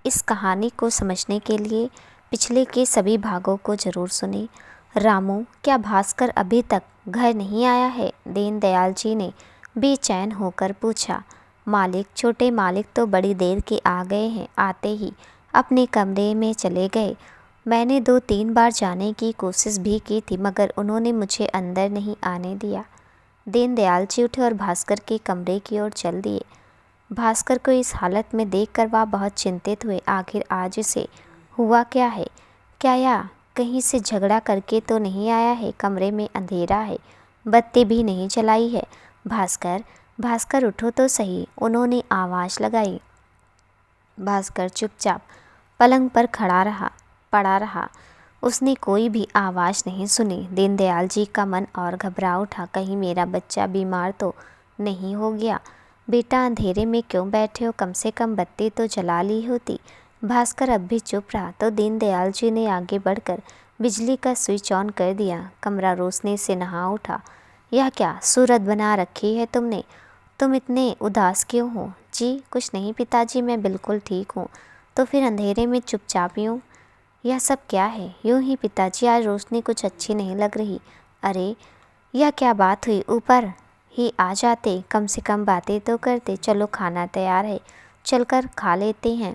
इस कहानी को समझने के लिए पिछले के सभी भागों को जरूर सुने। रामू, क्या भास्कर अभी तक घर नहीं आया है? दीनदयाल जी ने बेचैन होकर पूछा। मालिक, छोटे मालिक तो बड़ी देर के आ गए हैं। आते ही अपने कमरे में चले गए। मैंने 2-3 बार जाने की कोशिश भी की थी, मगर उन्होंने मुझे अंदर नहीं आने दिया। दीनदयाल जी उठे और भास्कर के कमरे की ओर चल दिए। भास्कर को इस हालत में देखकर वह बहुत चिंतित हुए। आखिर आज उसे हुआ क्या है? क्या यह कहीं से झगड़ा करके तो नहीं आया है? कमरे में अंधेरा है, बत्ती भी नहीं जलाई है। भास्कर, भास्कर उठो तो सही, उन्होंने आवाज़ लगाई। भास्कर चुपचाप पलंग पर पड़ा रहा। उसने कोई भी आवाज़ नहीं सुनी। दीनदयाल जी का मन और घबरा उठा। कहीं मेरा बच्चा बीमार तो नहीं हो गया? बेटा, अंधेरे में क्यों बैठे हो? कम से कम बत्ती तो जला ली होती। भास्कर अब भी चुप रहा तो दीनदयाल जी ने आगे बढ़कर बिजली का स्विच ऑन कर दिया। कमरा रोशनी से नहा उठा। यह क्या सूरत बना रखी है तुमने? तुम इतने उदास क्यों हो? जी कुछ नहीं पिताजी, मैं बिल्कुल ठीक हूँ। तो फिर अंधेरे में चुपचाप यूँ? यह सब क्या है? यूँ ही पिताजी, आज रोशनी कुछ अच्छी नहीं लग रही। अरे, यह क्या बात हुई? ऊपर ही आ जाते, कम से कम बातें तो करते। चलो, खाना तैयार है, चलकर खा लेते हैं।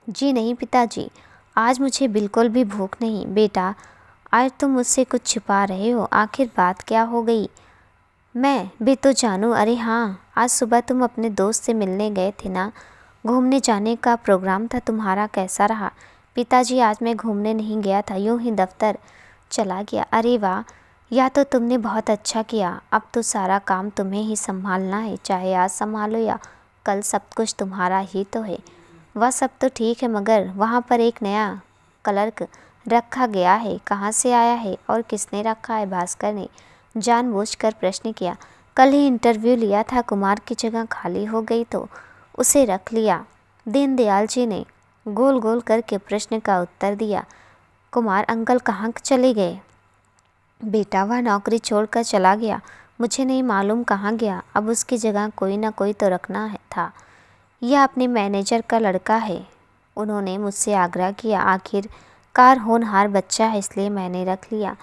जी नहीं पिताजी, आज मुझे बिल्कुल भी भूख नहीं। बेटा, आज तुम मुझसे कुछ छुपा रहे हो। आखिर बात क्या हो गई? मैं भी तो जानूँ। अरे हाँ, आज सुबह तुम अपने दोस्त से मिलने गए थे ना? घूमने जाने का प्रोग्राम था तुम्हारा, कैसा रहा? पिताजी, आज मैं घूमने नहीं गया था, यूं ही दफ्तर चला गया। अरे वाह, या तो तुमने बहुत अच्छा किया। अब तो सारा काम तुम्हें ही संभालना है, चाहे आज संभालो या कल, सब कुछ तुम्हारा ही तो है। वह सब तो ठीक है, मगर वहाँ पर एक नया क्लर्क रखा गया है, कहाँ से आया है और किसने रखा है? भास्कर ने जानबूझकर प्रश्न किया। कल ही इंटरव्यू लिया था, कुमार की जगह खाली हो गई तो उसे रख लिया। दीनदयाल जी ने गोल गोल करके प्रश्न का उत्तर दिया। कुमार अंकल कहाँ चले गए? बेटा, वह नौकरी छोड़कर चला गया। मुझे नहीं मालूम कहाँ गया। अब उसकी जगह कोई ना कोई तो रखना है था। यह अपने मैनेजर का लड़का है, उन्होंने मुझसे आग्रह किया। आखिरकार होनहार बच्चा है, इसलिए मैंने रख लिया।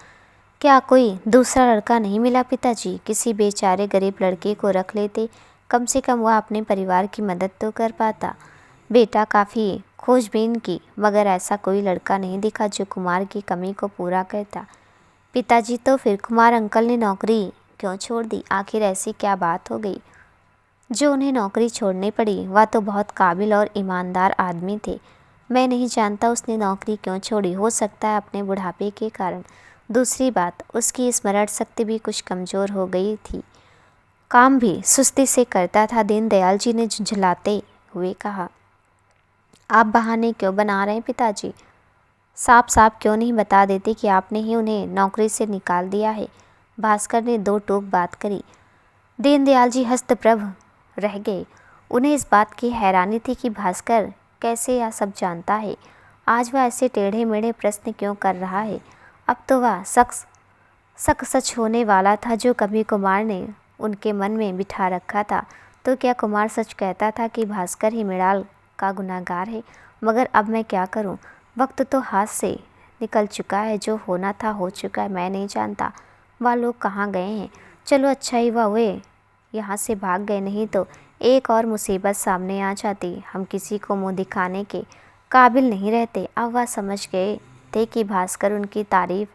क्या कोई दूसरा लड़का नहीं मिला पिताजी? किसी बेचारे गरीब लड़के को रख लेते, कम से कम वह अपने परिवार की मदद तो कर पाता। बेटा, काफ़ी खोजबीन की, मगर ऐसा कोई लड़का नहीं दिखा जो कुमार की कमी को पूरा करता। पिताजी, तो फिर कुमार अंकल ने नौकरी क्यों छोड़ दी? आखिर ऐसी क्या बात हो गई जो उन्हें नौकरी छोड़नी पड़ी? वह तो बहुत काबिल और ईमानदार आदमी थे। मैं नहीं जानता उसने नौकरी क्यों छोड़ी। हो सकता है अपने बुढ़ापे के कारण। दूसरी बात, उसकी स्मरण शक्ति भी कुछ कमज़ोर हो गई थी, काम भी सुस्ती से करता था। दीनदयाल जी ने झुंझलाते हुए कहा। आप बहाने क्यों बना रहे हैं पिताजी? साफ साफ क्यों नहीं बता देते कि आपने ही उन्हें नौकरी से निकाल दिया है? भास्कर ने दो टूक बात करी। दीनदयाल जी हस्तप्रभ रह गए। उन्हें इस बात की हैरानी थी कि भास्कर कैसे यह सब जानता है। आज वह ऐसे टेढ़े मेढ़े प्रश्न क्यों कर रहा है? अब तो वह सच होने वाला था जो कभी कुमार ने उनके मन में बिठा रखा था। तो क्या कुमार सच कहता था कि भास्कर ही मृणाल का गुनहगार है? मगर अब मैं क्या करूं? वक्त तो हाथ से निकल चुका है, जो होना था हो चुका है। मैं नहीं जानता वह लोग कहाँ गए हैं। चलो, अच्छा ही हुआ वे यहाँ से भाग गए, नहीं तो एक और मुसीबत सामने आ जाती। हम किसी को मुंह दिखाने के काबिल नहीं रहते। अब वह समझ गए थे कि भास्कर उनकी तारीफ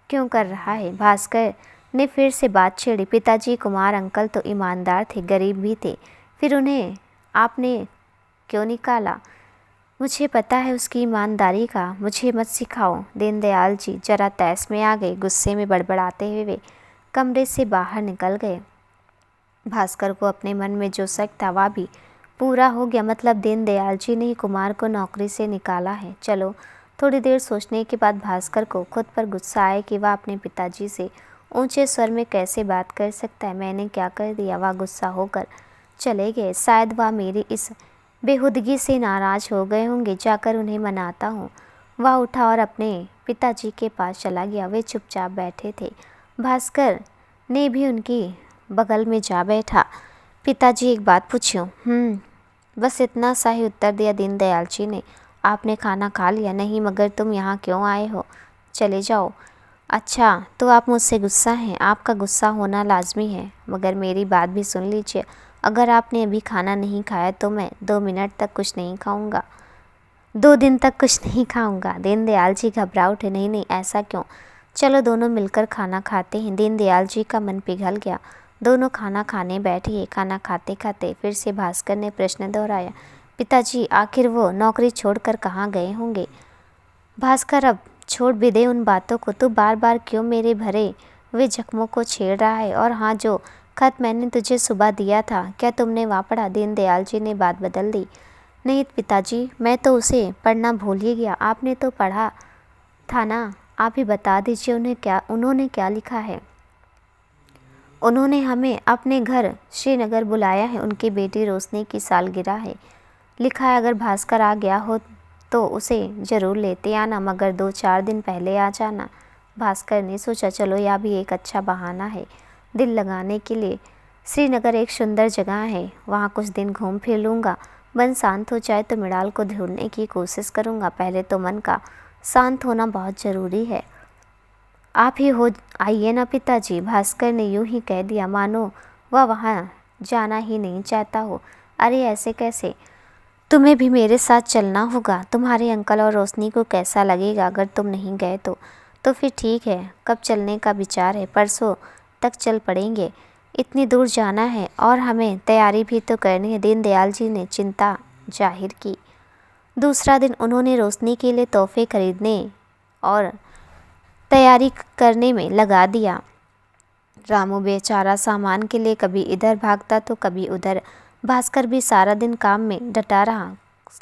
क्यों कर रहा है। भास्कर ने फिर से बात छेड़ी। पिताजी, कुमार अंकल तो ईमानदार थे, गरीब भी थे, फिर उन्हें आपने क्यों निकाला? मुझे पता है उसकी ईमानदारी का, मुझे मत सिखाओ। दीनदयाल जी जरा तैस में आ गए। गुस्से में बड़बड़ाते हुए वे कमरे से बाहर निकल गए। भास्कर को अपने मन में जो शक था वह भी पूरा हो गया। मतलब दीनदयाल जी ने ही कुमार को नौकरी से निकाला है। चलो, थोड़ी देर सोचने के बाद भास्कर को खुद पर गुस्सा आया कि वह अपने पिताजी से ऊंचे स्वर में कैसे बात कर सकता है। मैंने क्या कर दिया? वह गुस्सा होकर चले गए। शायद वह मेरी इस बेहुदगी से नाराज़ हो गए होंगे, जाकर उन्हें मनाता हूँ। वह उठा और अपने पिताजी के पास चला गया। वे चुपचाप बैठे थे। भास्कर ने भी उनकी बगल में जा बैठा। पिताजी, एक बात पूछूं? बस इतना सा ही उत्तर दिया दीनदयाल जी ने। आपने खाना खा लिया? नहीं, मगर तुम यहाँ क्यों आए हो? चले जाओ। अच्छा, तो आप मुझसे गुस्सा हैं? आपका गुस्सा होना लाजमी है, मगर मेरी बात भी सुन लीजिए। अगर आपने अभी खाना नहीं खाया तो मैं 2 मिनट तक कुछ नहीं खाऊंगा, 2 दिन तक कुछ नहीं खाऊंगा। दीनदयाल जी घबरा उठे। नहीं नहीं, ऐसा क्यों? चलो दोनों मिलकर खाना खाते हैं। दीनदयाल जी का मन पिघल गया। दोनों खाना खाने बैठे। खाना खाते खाते फिर से भास्कर ने प्रश्न दोहराया, पिताजी आखिर वो नौकरी छोड़कर कहाँ गए होंगे? भास्कर, अब छोड़ भी दे उन बातों को। तू बार बार क्यों मेरे भरे वे जख्मों को छेड़ रहा है? और हाँ, जो खत मैंने तुझे सुबह दिया था, क्या तुमने वहाँ पढ़ा? दीनदयाल जी ने बात बदल दी। नहीं पिताजी, मैं तो उसे पढ़ना भूल ही गया। आपने तो पढ़ा था ना, आप ही बता दीजिए उन्होंने क्या लिखा है। उन्होंने हमें अपने घर श्रीनगर बुलाया है। उनकी बेटी रोशनी की सालगिरह है। लिखा है अगर भास्कर आ गया हो तो उसे ज़रूर लेते आना, मगर 2-4 दिन पहले आ जाना। भास्कर ने सोचा, चलो यह भी एक अच्छा बहाना है दिल लगाने के लिए। श्रीनगर एक सुंदर जगह है, वहाँ कुछ दिन घूम फिर लूँगा। मन शांत हो जाए तो मृणाल को ढूंढने की कोशिश करूँगा। पहले तो मन का शांत होना बहुत ज़रूरी है। आप ही हो आइए ना पिताजी। भास्कर ने यूं ही कह दिया मानो वह वहाँ जाना ही नहीं चाहता हो। अरे ऐसे कैसे? तुम्हें भी मेरे साथ चलना होगा। तुम्हारे अंकल और रोशनी को कैसा लगेगा अगर तुम नहीं गए तो फिर ठीक है। कब चलने का विचार है? परसों तक चल पड़ेंगे। इतनी दूर जाना है और हमें तैयारी भी तो करनी है। दीनदयाल जी ने चिंता जाहिर की। दूसरा दिन उन्होंने रोशनी के लिए तोहफे खरीदने और तैयारी करने में लगा दिया। रामू बेचारा सामान के लिए कभी इधर भागता तो कभी उधर। भास्कर भी सारा दिन काम में डटा रहा।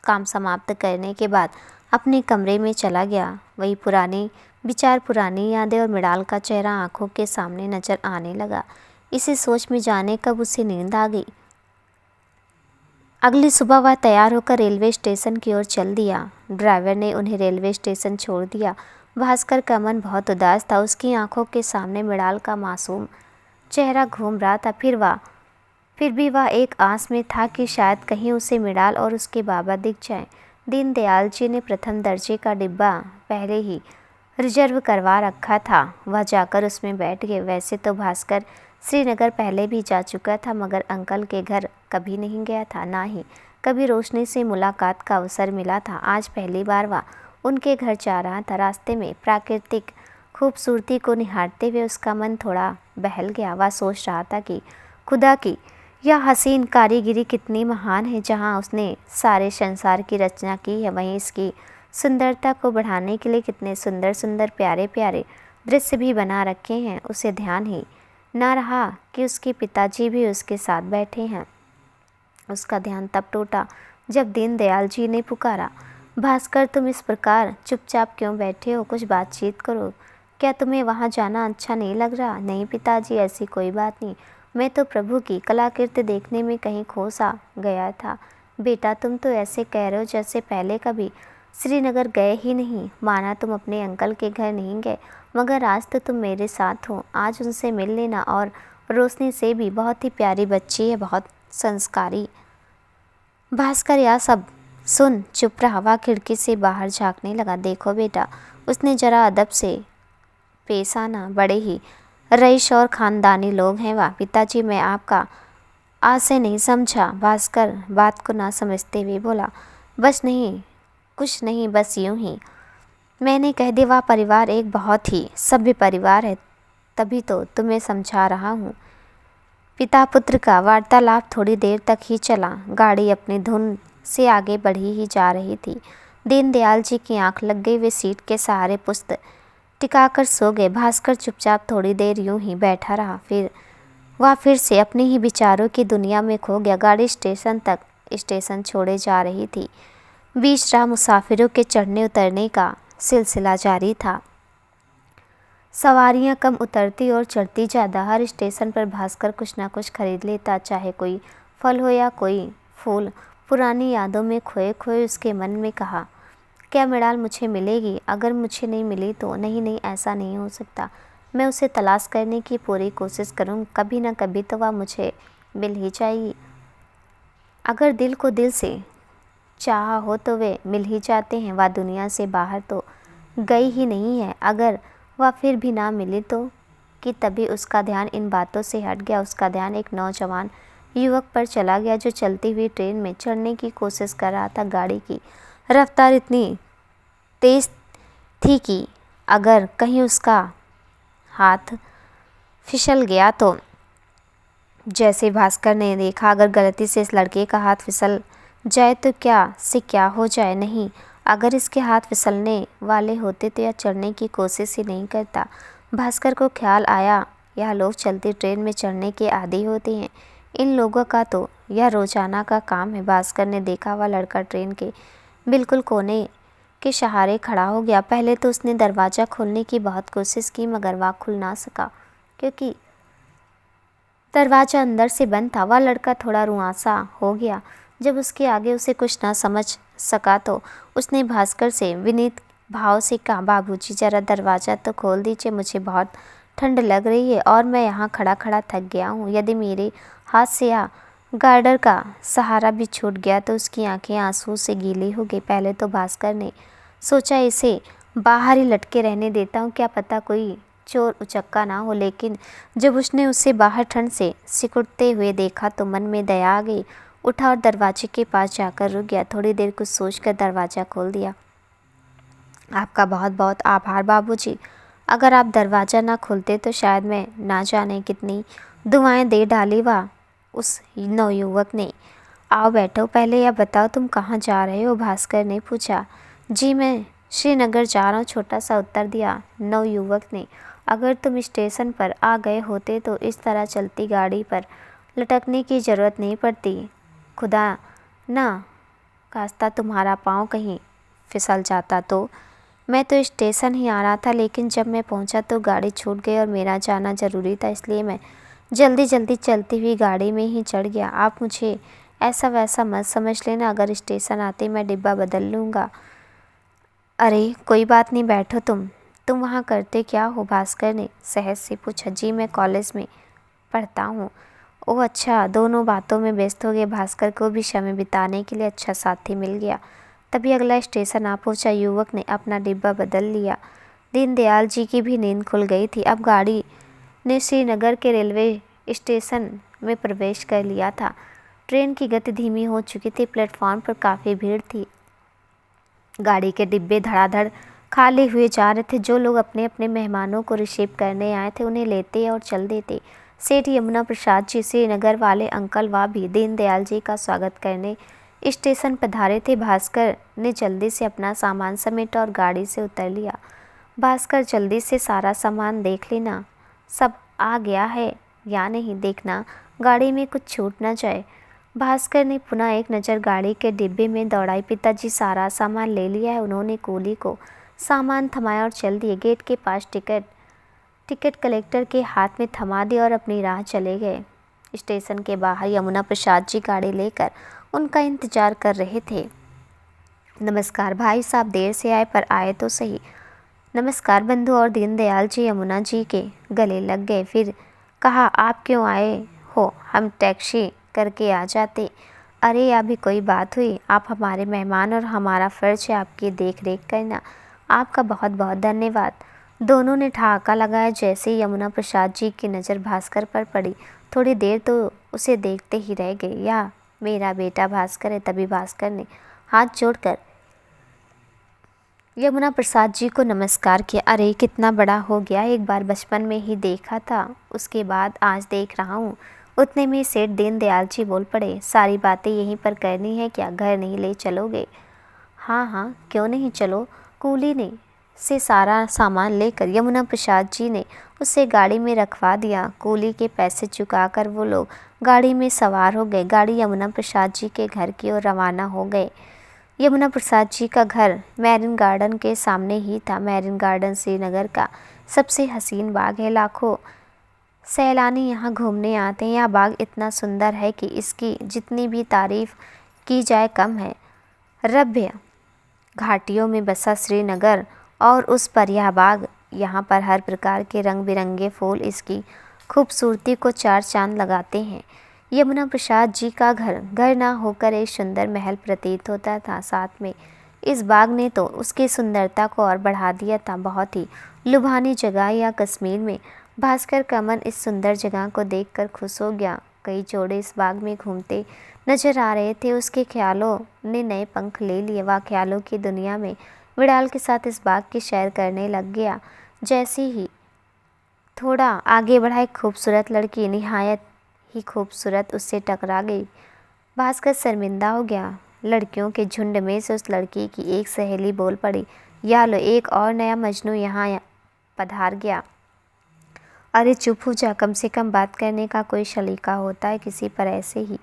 काम समाप्त करने के बाद अपने कमरे में चला गया। वही पुरानी विचार, पुरानी यादें और मृणाल का चेहरा आंखों के सामने नजर आने लगा। इसी सोच में जाने कब उसे नींद आ गई। अगली सुबह वह तैयार होकर रेलवे स्टेशन की ओर चल दिया। ड्राइवर ने उन्हें रेलवे स्टेशन छोड़ दिया। भास्कर का मन बहुत उदास था। उसकी आंखों के सामने मृणाल का मासूम चेहरा घूम रहा था। फिर भी वह एक आस में था कि शायद कहीं उसे मृणाल और उसके बाबा दिख जाएं। दीनदयाल जी ने प्रथम दर्जे का डिब्बा पहले ही रिजर्व करवा रखा था। वह जाकर उसमें बैठ गए। वैसे तो भास्कर श्रीनगर पहले भी जा चुका था, मगर अंकल के घर कभी नहीं गया था, ना ही कभी रोशनी से मुलाकात का अवसर मिला था। आज पहली बार वह उनके घर जा रहा था। रास्ते में प्राकृतिक खूबसूरती को निहारते हुए उसका मन थोड़ा बहल गया। वह सोच रहा था कि खुदा की यह हसीन कारीगिरी कितनी महान है। जहाँ उसने सारे संसार की रचना की है, वहीं इसकी सुंदरता को बढ़ाने के लिए कितने सुंदर सुंदर प्यारे प्यारे दृश्य भी बना रखे हैं। उसे ध्यान ही ना रहा कि उसके पिताजी भी उसके साथ बैठे हैं। उसका ध्यान तब टूटा जब दीनदयाल जी ने पुकारा, भास्कर तुम इस प्रकार चुपचाप क्यों बैठे हो? कुछ बातचीत करो। क्या तुम्हें वहाँ जाना अच्छा नहीं लग रहा? नहीं पिताजी, ऐसी कोई बात नहीं। मैं तो प्रभु की कलाकृति देखने में कहीं खो सा गया था। बेटा तुम तो ऐसे कह रहे हो जैसे पहले कभी श्रीनगर गए ही नहीं। माना तुम अपने अंकल के घर नहीं गए, मगर आज तो तुम मेरे साथ हो। आज उनसे मिल लेना। और रोशनी से भी, बहुत ही प्यारी बच्ची है, बहुत संस्कारी। भास्कर यह सब सुन चुप रहा। वह खिड़की से बाहर झांकने लगा। देखो बेटा, उसने जरा अदब से पेश आना। बड़े ही रईस और ख़ानदानी लोग हैं वह। पिताजी मैं आपका आशय नहीं समझा। भास्कर बात को ना समझते हुए बोला, बस नहीं, कुछ नहीं, बस यूं ही मैंने कह दिया। वह परिवार एक बहुत ही सभ्य परिवार है, तभी तो तुम्हें समझा रहा हूँ। पिता पुत्र का वार्तालाप थोड़ी देर तक ही चला। गाड़ी अपनी धुन से आगे बढ़ी ही जा रही थी। दीनदयाल जी की आंख लग गई। वे सीट के सहारे पुस्तक टिकाकर सो गए। भास्कर चुपचाप थोड़ी देर यूं ही बैठा रहा। फिर से अपने ही विचारों की दुनिया में खो गया। गाड़ी स्टेशन छोड़े जा रही थी। बीच राह मुसाफिरों के चढ़ने उतरने का सिलसिला जारी था। सवारियां कम उतरती और चढ़ती ज़्यादा। हर स्टेशन पर भास्कर कुछ ना कुछ खरीद लेता, चाहे कोई फल हो या कोई फूल। पुरानी यादों में खोए खोए उसके मन में कहा, क्या मृणाल मुझे मिलेगी? अगर मुझे नहीं मिली तो? नहीं, ऐसा नहीं हो सकता। मैं उसे तलाश करने की पूरी कोशिश करूँ। कभी न कभी तो वह मुझे मिल ही जाएगी। अगर दिल को दिल से चाहा हो तो वे मिल ही जाते हैं। वह दुनिया से बाहर तो गई ही नहीं है। अगर वह फिर भी ना मिली तो कि तभी उसका ध्यान इन बातों से हट गया। उसका ध्यान एक नौजवान युवक पर चला गया जो चलती हुई ट्रेन में चढ़ने की कोशिश कर रहा था। गाड़ी की रफ्तार इतनी तेज थी कि अगर कहीं उसका हाथ फिसल गया तो, जैसे भास्कर ने देखा, अगर गलती से इस लड़के का हाथ फिसल जाए तो क्या से क्या हो जाए। नहीं, अगर इसके हाथ फिसलने वाले होते तो यह चढ़ने की कोशिश ही नहीं करता। भास्कर को ख्याल आया, यह लोग चलती ट्रेन में चढ़ने के आदी होते हैं। इन लोगों का तो यह रोजाना का काम है। भास्कर ने देखा वह लड़का ट्रेन के बिल्कुल कोने के सहारे खड़ा हो गया। पहले तो उसने दरवाज़ा खोलने की बहुत कोशिश की मगर वह खुल ना सका क्योंकि दरवाज़ा अंदर से बंद था। वह लड़का थोड़ा रुआंसा हो गया जब उसके आगे उसे कुछ ना समझ सका तो उसने भास्कर से विनीत भाव से कहा, बाबूजी ज़रा दरवाज़ा तो खोल दीजिए, मुझे बहुत ठंड लग रही है और मैं यहाँ खड़ा खड़ा थक गया हूँ। यदि मेरे हाथ से या गार्डर का सहारा भी छूट गया तो उसकी आंखें आंसू से गीली हो गई। पहले तो भास्कर ने सोचा इसे बाहर ही लटके रहने देता हूँ, क्या पता कोई चोर उचक्का ना हो। लेकिन जब उसने उसे बाहर ठंड से सिकुड़ते हुए देखा तो मन में दया आ गई। उठा और दरवाजे के पास जाकर रुक गया। थोड़ी देर कुछ सोचकर दरवाज़ा खोल दिया। आपका बहुत बहुत आभार बाबूजी, अगर आप दरवाज़ा ना खोलते तो शायद मैं ना जाने कितनी दुआएं दे डाली। वाह, उस नवयुवक ने। आओ बैठो, पहले यह बताओ तुम कहाँ जा रहे हो, भास्कर ने पूछा। जी मैं श्रीनगर जा रहा हूँ, छोटा सा उत्तर दिया नवयुवक ने। अगर तुम स्टेशन पर आ गए होते तो इस तरह चलती गाड़ी पर लटकने की ज़रूरत नहीं पड़ती। खुदा ना खास्ता तुम्हारा पाँव कहीं फिसल जाता तो। मैं तो स्टेशन ही आ रहा था लेकिन जब मैं पहुंचा तो गाड़ी छूट गई और मेरा जाना ज़रूरी था, इसलिए मैं जल्दी जल्दी चलती हुई गाड़ी में ही चढ़ गया। आप मुझे ऐसा वैसा मत समझ लेना, अगर स्टेशन आते मैं डिब्बा बदल लूँगा। अरे कोई बात नहीं, बैठो तुम वहाँ करते क्या हो, भास्कर ने सहज से पूछा। जी मैं कॉलेज में पढ़ता हूँ। ओह अच्छा, दोनों बातों में व्यस्त हो गए। भास्कर को भी समय बिताने के लिए अच्छा साथी मिल गया। तभी अगला स्टेशन आ पहुंचा। युवक ने अपना डिब्बा बदल लिया। दीनदयाल जी की भी नींद खुल गई थी। अब गाड़ी ने श्रीनगर के रेलवे स्टेशन में प्रवेश कर लिया था। ट्रेन की गति धीमी हो चुकी थी। प्लेटफॉर्म पर काफ़ी भीड़ थी। गाड़ी के डिब्बे धड़ाधड़ खाली हुए जा रहे थे। जो लोग अपने अपने मेहमानों को रिसीव करने आए थे उन्हें लेते और चल देते। सेठ यमुना प्रसाद जी, श्रीनगर वाले अंकल वह भी दीनदयाल जी का स्वागत करने स्टेशन पधारे थे। भास्कर ने जल्दी से अपना सामान समेटा और गाड़ी से उतर लिया। भास्कर जल्दी से सारा सामान देख लेना, सब आ गया है या नहीं, देखना गाड़ी में कुछ छूट ना जाए। भास्कर ने पुनः एक नज़र गाड़ी के डिब्बे में दौड़ाई। पिताजी सारा सामान ले लिया है। उन्होंने कूली को सामान थमाया और चल दिए। गेट के पास टिकट कलेक्टर के हाथ में थमा दिया और अपनी राह चले गए। स्टेशन के बाहर यमुना प्रसाद जी गाड़ी लेकर उनका इंतजार कर रहे थे। नमस्कार भाई साहब, देर से आए पर आए तो सही। नमस्कार बंधु, और दीनदयाल जी यमुना जी के गले लग गए। फिर कहा, आप क्यों आए हो, हम टैक्सी करके आ जाते। अरे यह भी कोई बात हुई, आप हमारे मेहमान और हमारा फ़र्ज है आपकी देख रेख करना। आपका बहुत बहुत धन्यवाद। दोनों ने ठहाका लगाया। जैसे ही यमुना प्रसाद जी की नज़र भास्कर पर पड़ी, थोड़ी देर तो उसे देखते ही रह गए। यह मेरा बेटा भास्कर है। तभी भास्कर ने हाथ जोड़कर यमुना प्रसाद जी को नमस्कार किया। अरे कितना बड़ा हो गया, एक बार बचपन में ही देखा था, उसके बाद आज देख रहा हूँ। उतने में सेठ दीनदयाल जी बोल पड़े, सारी बातें यहीं पर करनी है क्या, घर नहीं ले चलोगे? हाँ हाँ क्यों नहीं, चलो। कूली ने से सारा सामान लेकर यमुना प्रसाद जी ने उसे गाड़ी में रखवा दिया। कूली के पैसे चुकाकर वो लोग गाड़ी में सवार हो गए। गाड़ी यमुना प्रसाद जी के घर की ओर रवाना हो गए। यमुना प्रसाद जी का घर मैरिन गार्डन के सामने ही था। मैरिन गार्डन श्रीनगर का सबसे हसीन बाग है। लाखों सैलानी यहाँ घूमने आते हैं। यह बाग इतना सुंदर है कि इसकी जितनी भी तारीफ की जाए कम है। रभ्य घाटियों में बसा श्रीनगर और उस पर यह बाग, यहाँ पर हर प्रकार के रंग बिरंगे फूल इसकी खूबसूरती को चार चांद लगाते हैं। यमुना प्रसाद जी का घर ना होकर एक सुंदर महल प्रतीत होता था। साथ में इस बाग ने तो उसकी सुंदरता को और बढ़ा दिया था। बहुत ही लुभानी जगह या कश्मीर में भास्कर का मन इस सुंदर जगह को देखकर खुश हो गया। कई जोड़े इस बाग में घूमते नजर आ रहे थे। उसके ख्यालों ने नए पंख ले लिए। वह ख्यालों की दुनिया में विडाल के साथ इस बाग की सैर करने लग गया। जैसे ही थोड़ा आगे बढ़ा, एक खूबसूरत लड़की, निहायत ही खूबसूरत, उससे टकरा गई। भास्कर शर्मिंदा हो गया। लड़कियों के झुंड में से उस लड़की की एक सहेली बोल पड़ी, या लो, एक और नया मजनू यहाँ पधार गया। अरे चुप हो जा, कम से कम बात करने का कोई सलीका होता है, किसी पर ऐसे ही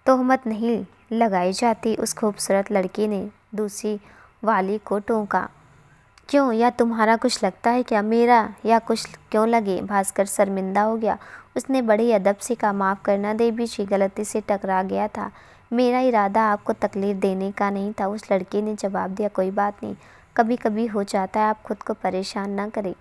तोहमत नहीं लगाई जाती। उस खूबसूरत लड़की ने दूसरी वाली को टोका। क्यों, या तुम्हारा कुछ लगता है क्या? मेरा या कुछ क्यों लगे? भास्कर शर्मिंदा हो गया। उसने बड़ी अदब से कहा, माफ़ करना देवी जी, गलती से टकरा गया था। मेरा इरादा आपको तकलीफ़ देने का नहीं था। उस लड़की ने जवाब दिया, कोई बात नहीं, कभी कभी हो जाता है, आप खुद को परेशान न करें।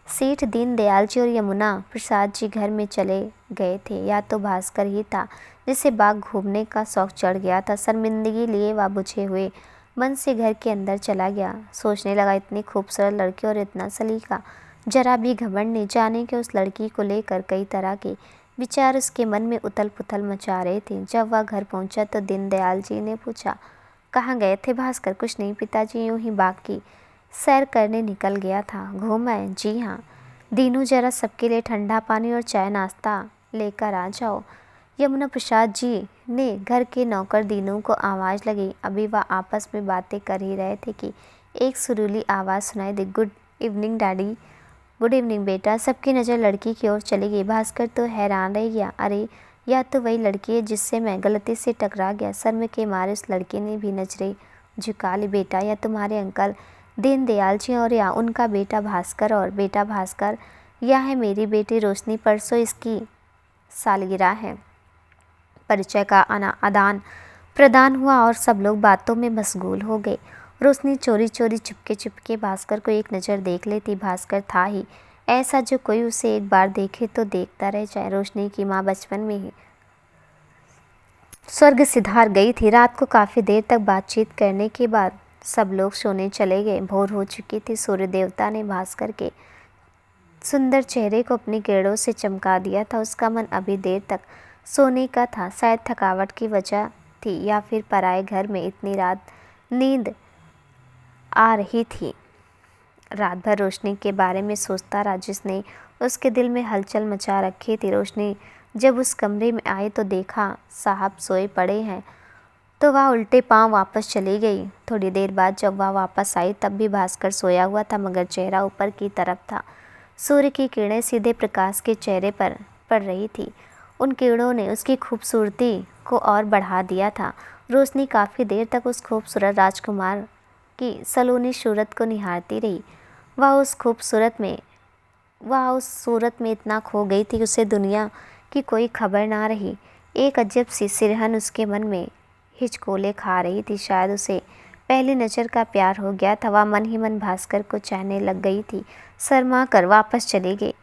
सेठ दीनदयाल जी और यमुना प्रसाद जी घर में चले गए थे। या तो भास्कर ही था जिसे बाग घूमने का शौक चढ़ गया था। शर्मिंदगी लिए वह बुझे हुए मन से घर के अंदर चला गया। सोचने लगा, इतनी खूबसूरत लड़की और इतना सलीका, जरा भी घमंड नहीं। जाने कि उस लड़की को लेकर कई तरह के विचार उसके मन में उथल पुथल मचा रहे थे। जब वह घर पहुंचा तो दीनदयाल जी ने पूछा, कहाँ गए थे भास्कर? कुछ नहीं पिताजी, यूं ही बाग की सैर करने निकल गया था। घूम आए? जी हाँ। दीनू, जरा सबके लिए ठंडा पानी और चाय नाश्ता लेकर आ जाओ। यमुना प्रसाद जी ने घर के नौकर दीनू को आवाज़ लगी। अभी वह आपस में बातें कर ही रहे थे कि एक सुरीली आवाज़ सुनाई दी, good evening daddy. Good evening बेटा। सबकी नज़र लड़की की ओर चली गई। भास्कर तो हैरान रह गया। अरे, या तो वही लड़की है जिससे मैं गलती से टकरा गया। शर्म के मारे उस लड़की ने भी नजरें झुका ली। बेटा, या तुम्हारे अंकल दीनदयाल जी और या उनका बेटा भास्कर? और बेटा भास्कर, या है मेरी बेटी रोशनी। परसों इसकी सालगिरह है। परिचय का आदान प्रदान हुआ और सब लोग बातों में मशगूल हो गए। रोशनी चोरी चोरी चुपके चुपके भास्कर को एक नज़र देख लेती। भास्कर था ही ऐसा जो कोई उसे एक बार देखे तो देखता रह जाए। रोशनी की माँ बचपन में ही स्वर्ग सिधार गई थी। रात को काफ़ी देर तक बातचीत करने के बाद सब लोग सोने चले गए। भोर हो चुकी थी। सूर्य देवता ने भास्कर के सुंदर चेहरे को अपनी किरणों से चमका दिया था। उसका मन अभी देर तक सोने का था। शायद थकावट की वजह थी या फिर पराए घर में इतनी रात नींद आ रही थी। रात भर रोशनी के बारे में सोचता रहा जिसने उसके दिल में हलचल मचा रखी थी। रोशनी जब उस कमरे में आई तो देखा साहब सोए पड़े हैं, तो वह उल्टे पांव वापस चली गई। थोड़ी देर बाद जब वह वापस आई तब भी भास्कर सोया हुआ था, मगर चेहरा ऊपर की तरफ था। सूर्य की किरणें सीधे प्रकाश के चेहरे पर पड़ रही थी। उन किरणों ने उसकी खूबसूरती को और बढ़ा दिया था। रोशनी काफ़ी देर तक उस खूबसूरत राजकुमार की सलोनी सूरत को निहारती रही। वह उस सूरत में इतना खो गई थी कि उसे दुनिया की कोई खबर ना रही। एक अजब सी सिरहन उसके मन में हिचकोले खा रही थी। शायद उसे पहली नज़र का प्यार हो गया था। वह मन ही मन भास्कर को चाहने लग गई थी। शर्मा कर वापस चली गई।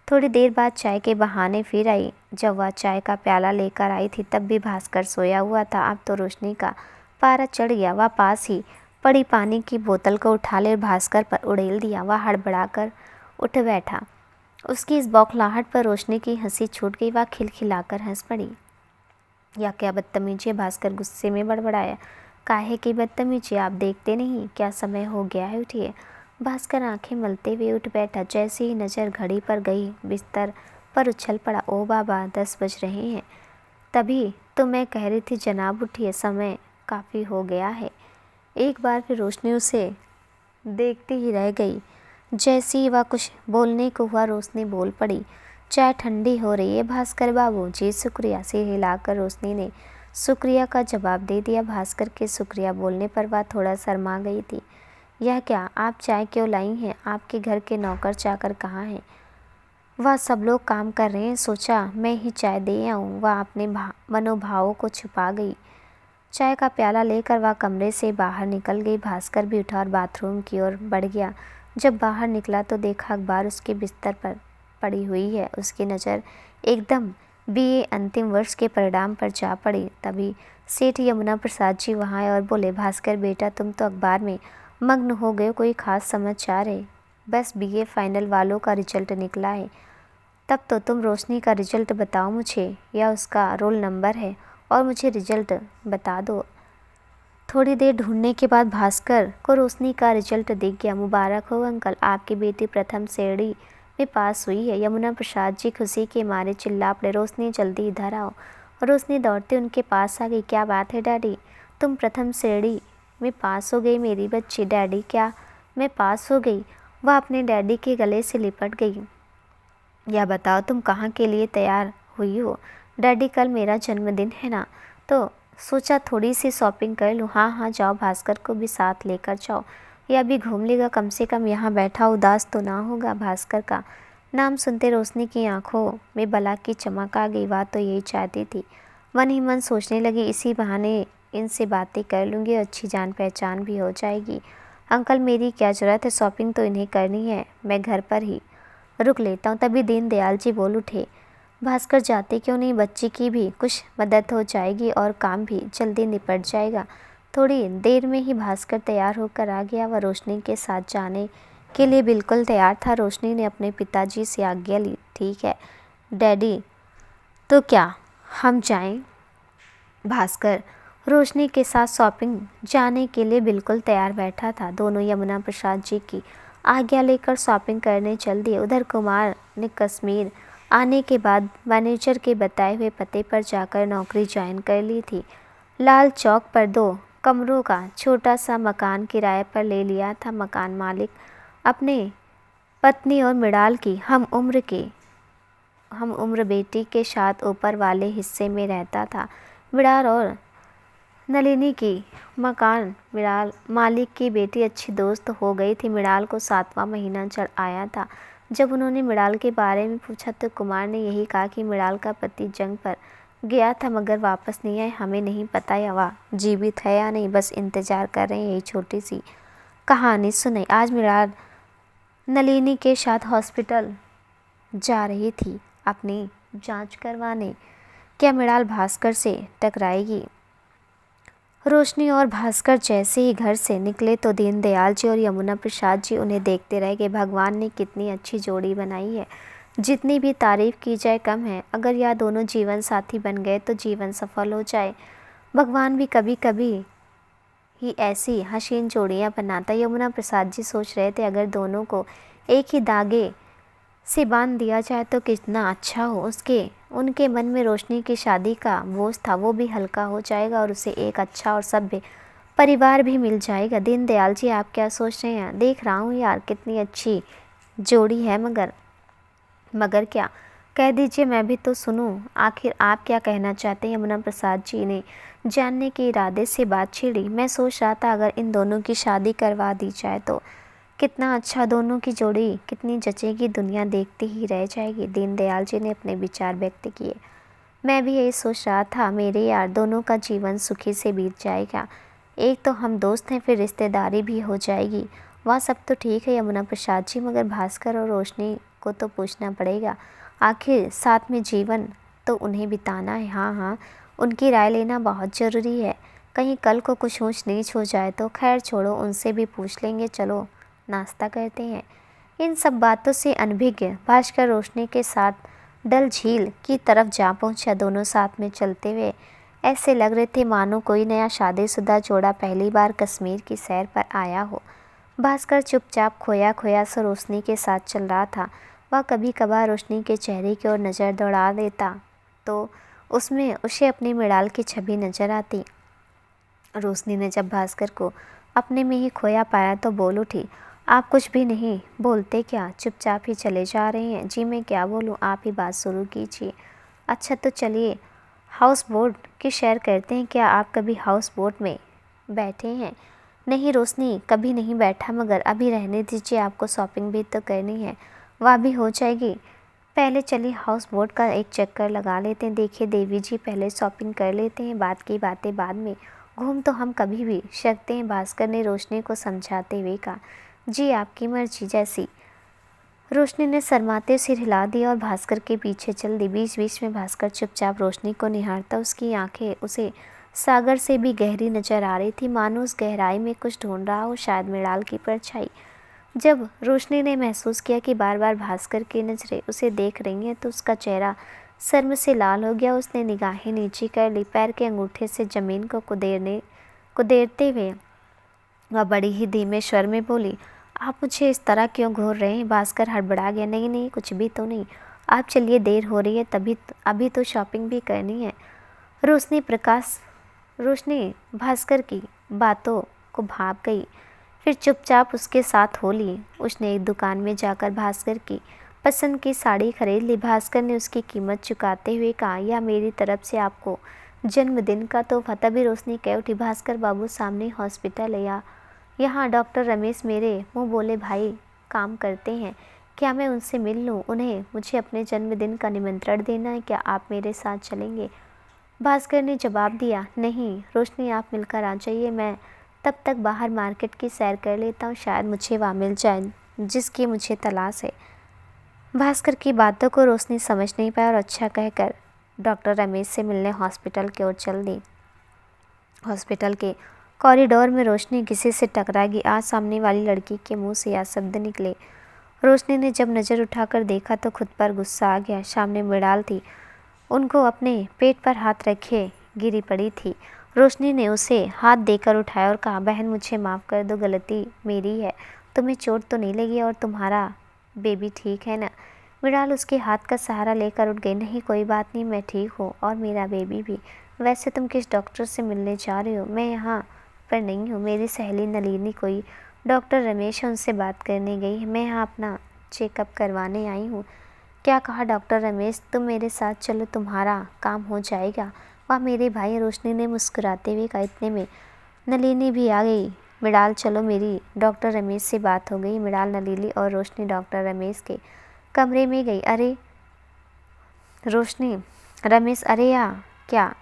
थोड़ी देर बाद चाय के बहाने फिर आई। जब वह चाय का प्याला लेकर आई थी तब भी भास्कर सोया हुआ था। अब तो रोशनी का पारा चढ़ गया। वह पास ही पड़ी पानी की बोतल को उठा ले भास्कर पर उड़ेल दिया। वह हड़बड़ाकर उठ बैठा। उसकी इस बौखलाहट पर रोशनी की हंसी छूट गई। वह खिलखिलाकर हंस पड़ी। या क्या बदतमीजी है? भास्कर गुस्से में बड़बड़ाया। काहे की बदतमीजी? आप देखते नहीं क्या समय हो गया है? उठिए। भास्कर आंखें मलते हुए उठ बैठा। जैसे ही नज़र घड़ी पर गई बिस्तर पर उछल पड़ा। ओ बाबा, 10 बज रहे हैं। तभी तो मैं कह रही थी जनाब उठिए, समय काफ़ी हो गया है। एक बार फिर रोशनी उसे देखती ही रह गई। जैसे ही वह कुछ बोलने को हुआ रोशनी बोल पड़ी, चाय ठंडी हो रही है भास्कर बाबू। जी शुक्रिया। सिर हिलाकर रोशनी ने शुक्रिया का जवाब दे दिया। भास्कर के शुक्रिया बोलने पर वह थोड़ा शर्मा गई थी। यह क्या, आप चाय क्यों लाई हैं? आपके घर के नौकर चाकर कहाँ हैं? वह सब लोग काम कर रहे हैं, सोचा मैं ही चाय दे आऊँ। वह अपने मनोभावों को छुपा गई। चाय का प्याला लेकर वह कमरे से बाहर निकल गई। भास्कर भी उठा और बाथरूम की ओर बढ़ गया। जब बाहर निकला तो देखा अखबार उसके बिस्तर पर पड़ी हुई है। उसकी नज़र एकदम बीए अंतिम वर्ष के परिणाम पर जा पड़ी। तभी सेठ यमुना प्रसाद जी वहाँ आए और बोले, भास्कर बेटा, तुम तो अखबार में मग्न हो गए, कोई खास समाचार है? बस बीए फाइनल वालों का रिजल्ट निकला है। तब तो तुम रोशनी का रिजल्ट बताओ मुझे, या उसका रोल नंबर है, और मुझे रिजल्ट बता दो। थोड़ी देर ढूंढने के बाद भास्कर को रोशनी का रिजल्ट दिख गया। मुबारक हो अंकल, आपकी बेटी प्रथम श्रेणी में पास हुई है। यमुना प्रसाद जी खुशी के मारे चिल्ला पड़े, रोशनी जल्दी इधर आओ। रोशनी दौड़ते उनके पास आ गई। क्या बात है डैडी, तुम प्रथम श्रेणी में पास हो गई मेरी बच्ची? डैडी, क्या मैं पास हो गई? वह अपने डैडी के गले से लिपट गई। या बताओ, तुम कहाँ के लिए तैयार हुई हो? डैडी, कल मेरा जन्मदिन है ना, तो सोचा थोड़ी सी शॉपिंग कर लूँ। हाँ हाँ जाओ, भास्कर को भी साथ लेकर जाओ, या भी घूम लेगा, कम से कम यहाँ बैठा उदास तो ना होगा। भास्कर का नाम सुनते रोशनी की आंखों में बला की चमक आ गई। वह तो यही चाहती थी। मन ही मन सोचने लगी, इसी बहाने इनसे बातें कर लूँगी और अच्छी जान पहचान भी हो जाएगी। अंकल, मेरी क्या ज़रूरत है, शॉपिंग तो इन्हें करनी है, मैं घर पर ही रुक लेता हूँ। तभी दीनदयाल जी बोल उठे, भास्कर जाते क्यों नहीं? बच्ची की भी कुछ मदद हो जाएगी और काम भी जल्दी निपट जाएगा। थोड़ी देर में ही भास्कर तैयार होकर आ गया। वह रोशनी के साथ जाने के लिए बिल्कुल तैयार था। रोशनी ने अपने पिताजी से आज्ञा ली। ठीक है डैडी, तो क्या हम जाएं? भास्कर रोशनी के साथ शॉपिंग जाने के लिए बिल्कुल तैयार बैठा था। दोनों यमुना प्रसाद जी की आज्ञा लेकर शॉपिंग करने चल दिए। उधर कुमार ने कश्मीर आने के बाद मैनेजर के बताए हुए पते पर जाकर नौकरी ज्वाइन कर ली थी। लाल चौक पर 2 कमरों का छोटा सा मकान किराए पर ले लिया था। मकान मालिक अपने पत्नी और मृणाल की हम उम्र बेटी के साथ ऊपर वाले हिस्से में रहता था। मृणाल और नलिनी की मकान मालिक की बेटी अच्छी दोस्त हो गई थी। मृणाल को 7वां महीना चढ़ आया था। जब उन्होंने मृणाल के बारे में पूछा तो कुमार ने यही कहा कि मृणाल का पति जंग पर गया था मगर वापस नहीं आया। हमें नहीं पता या वह जीवित है या नहीं, बस इंतज़ार कर रहे हैं। यही छोटी सी कहानी सुनाई। आज मृणाल नलिनी के साथ हॉस्पिटल जा रही थी अपनी जांच करवाने। क्या मृणाल भास्कर से टकराएगी? रोशनी और भास्कर जैसे ही घर से निकले तो दीनदयाल जी और यमुना प्रसाद जी उन्हें देखते रह गए। भगवान ने कितनी अच्छी जोड़ी बनाई है, जितनी भी तारीफ की जाए कम है। अगर यह दोनों जीवन साथी बन गए तो जीवन सफल हो जाए। भगवान भी कभी कभी ही ऐसी हसीन जोड़ियां बनाता। यमुना प्रसाद जी सोच रहे थे, अगर दोनों को एक ही धागे से बांध दिया जाए तो कितना अच्छा हो। उनके मन में रोशनी की शादी का बोझ था, वो भी हल्का हो जाएगा और उसे एक अच्छा और सभ्य परिवार भी मिल जाएगा। दीनदयाल जी, आप क्या सोच रहे हैं? देख रहा हूँ यार, कितनी अच्छी जोड़ी है, मगर क्या? कह दीजिए, मैं भी तो सुनूं। आखिर आप क्या कहना चाहते हैं? यमुना प्रसाद जी ने जानने के इरादे से बात छेड़ी। मैं सोच रहा था, अगर इन दोनों की शादी करवा दी जाए तो कितना अच्छा, दोनों की जोड़ी कितनी जचेगी, दुनिया देखती ही रह जाएगी। दीनदयाल जी ने अपने विचार व्यक्त किए। मैं भी यही सोच रहा था मेरे यार, दोनों का जीवन सुखी से बीत जाएगा। एक तो हम दोस्त हैं, फिर रिश्तेदारी भी हो जाएगी। वह सब तो ठीक है यमुना प्रसाद जी, मगर भास्कर और रोशनी को तो पूछना पड़ेगा। आखिर साथ में जीवन तो उन्हें बिताना है। हाँ हाँ, उनकी राय लेना बहुत ज़रूरी है। कहीं कल को कुछ ऊँच नीच हो जाए तो। खैर छोड़ो, उनसे भी पूछ लेंगे। चलो नाश्ता करते हैं। इन सब बातों से अनभिज्ञ भास्कर रोशनी के साथ डल झील की तरफ जा पहुंचा। दोनों साथ में चलते हुए ऐसे लग रहे थे मानो कोई नया शादीशुदा जोड़ा पहली बार कश्मीर की सैर पर आया हो। भास्कर चुपचाप खोया खोया सा रोशनी के साथ चल रहा था। वह कभी कभार रोशनी के चेहरे की ओर नज़र दौड़ा देता तो उसमें उसे अपनी मृणाल की छवि नजर आती। रोशनी ने जब भास्कर को अपने में ही खोया पाया तो बोल उठी, आप कुछ भी नहीं बोलते क्या? चुपचाप ही चले जा रहे हैं? जी मैं क्या बोलूं, आप ही बात शुरू कीजिए। अच्छा तो चलिए हाउस बोट की सैर करते हैं। क्या आप कभी हाउस बोट में बैठे हैं? नहीं रोशनी, कभी नहीं बैठा, मगर अभी रहने दीजिए, आपको शॉपिंग भी तो करनी है, वह भी हो जाएगी। पहले चलिए हाउस बोट का एक चक्कर लगा लेते हैं। देखिए देवी जी, पहले शॉपिंग कर लेते हैं, बात की बातें बाद में, घूम तो हम कभी भी सकते हैं। भास्कर ने रोशनी को समझाते हुए कहा। जी आपकी मर्जी जैसी। रोशनी ने शर्माते सिर हिला दिया और भास्कर के पीछे चल दी। बीच बीच में भास्कर चुपचाप रोशनी को निहारता। उसकी आंखें उसे सागर से भी गहरी नजर आ रही थी, मानो उस गहराई में कुछ ढूंढ रहा हो, शायद मृणाल की परछाई। जब रोशनी ने महसूस किया कि बार बार भास्कर की नज़रें उसे देख रही हैं तो उसका चेहरा शर्म से लाल हो गया। उसने निगाहें नीची कर ली। पैर के अंगूठे से ज़मीन को कुदेरते हुए वह बड़ी ही धीमे स्वर में बोली, आप मुझे इस तरह क्यों घूर रहे हैं? भास्कर हड़बड़ा गया। नहीं नहीं, कुछ भी तो नहीं, आप चलिए, देर हो रही है, अभी तो शॉपिंग भी करनी है। रोशनी भास्कर की बातों को भाप गई, फिर चुपचाप उसके साथ हो ली। उसने एक दुकान में जाकर भास्कर की पसंद की साड़ी खरीद ली। भास्कर ने उसकी कीमत चुकाते हुए कहा, यह मेरी तरफ से आपको जन्मदिन का तोहफा। तभी रोशनी कह उठी, भास्कर बाबू सामने हॉस्पिटल है, यहाँ डॉक्टर रमेश मेरे मुँह बोले भाई काम करते हैं, क्या मैं उनसे मिल लूँ? उन्हें मुझे अपने जन्मदिन का निमंत्रण देना है, क्या आप मेरे साथ चलेंगे? भास्कर ने जवाब दिया, नहीं रोशनी, आप मिलकर आ जाइए, मैं तब तक बाहर मार्केट की सैर कर लेता हूँ, शायद मुझे वहाँ मिल जाए जिसकी मुझे तलाश है। भास्कर की बातों को रोशनी समझ नहीं पाया और अच्छा कहकर डॉक्टर रमेश से मिलने हॉस्पिटल की ओर चल दी। हॉस्पिटल के कॉरिडोर में रोशनी किसी से टकरा गई। आज सामने वाली लड़की के मुंह से यह शब्द निकले। रोशनी ने जब नज़र उठाकर देखा तो खुद पर गुस्सा आ गया। सामने मृणाल थी, उनको अपने पेट पर हाथ रखे गिरी पड़ी थी। रोशनी ने उसे हाथ देकर उठाया और कहा, बहन मुझे माफ़ कर दो, गलती मेरी है, तुम्हें चोट तो नहीं लगी और तुम्हारा बेबी ठीक है ना? मृणाल उसके हाथ का सहारा लेकर उठ गई। नहीं कोई बात नहीं, मैं ठीक हूँ और मेरा बेबी भी। वैसे तुम किस डॉक्टर से मिलने जा रहे हो? मैं यहाँ पर नहीं हूँ, मेरी सहेली नलिनी कोई डॉक्टर रमेश है, उनसे बात करने गई है, मैं यहाँ अपना चेकअप करवाने आई हूँ। क्या कहा डॉक्टर रमेश? तुम मेरे साथ चलो, तुम्हारा काम हो जाएगा। वह मेरे भाई। रोशनी ने मुस्कुराते हुए कहा। इतने में नलिनी भी आ गई। मृणाल चलो, मेरी डॉक्टर रमेश से बात हो गई। मृणाल, नलिनी और रोशनी डॉक्टर रमेश के कमरे में गई। अरे रोशनी, रमेश, अरे या क्या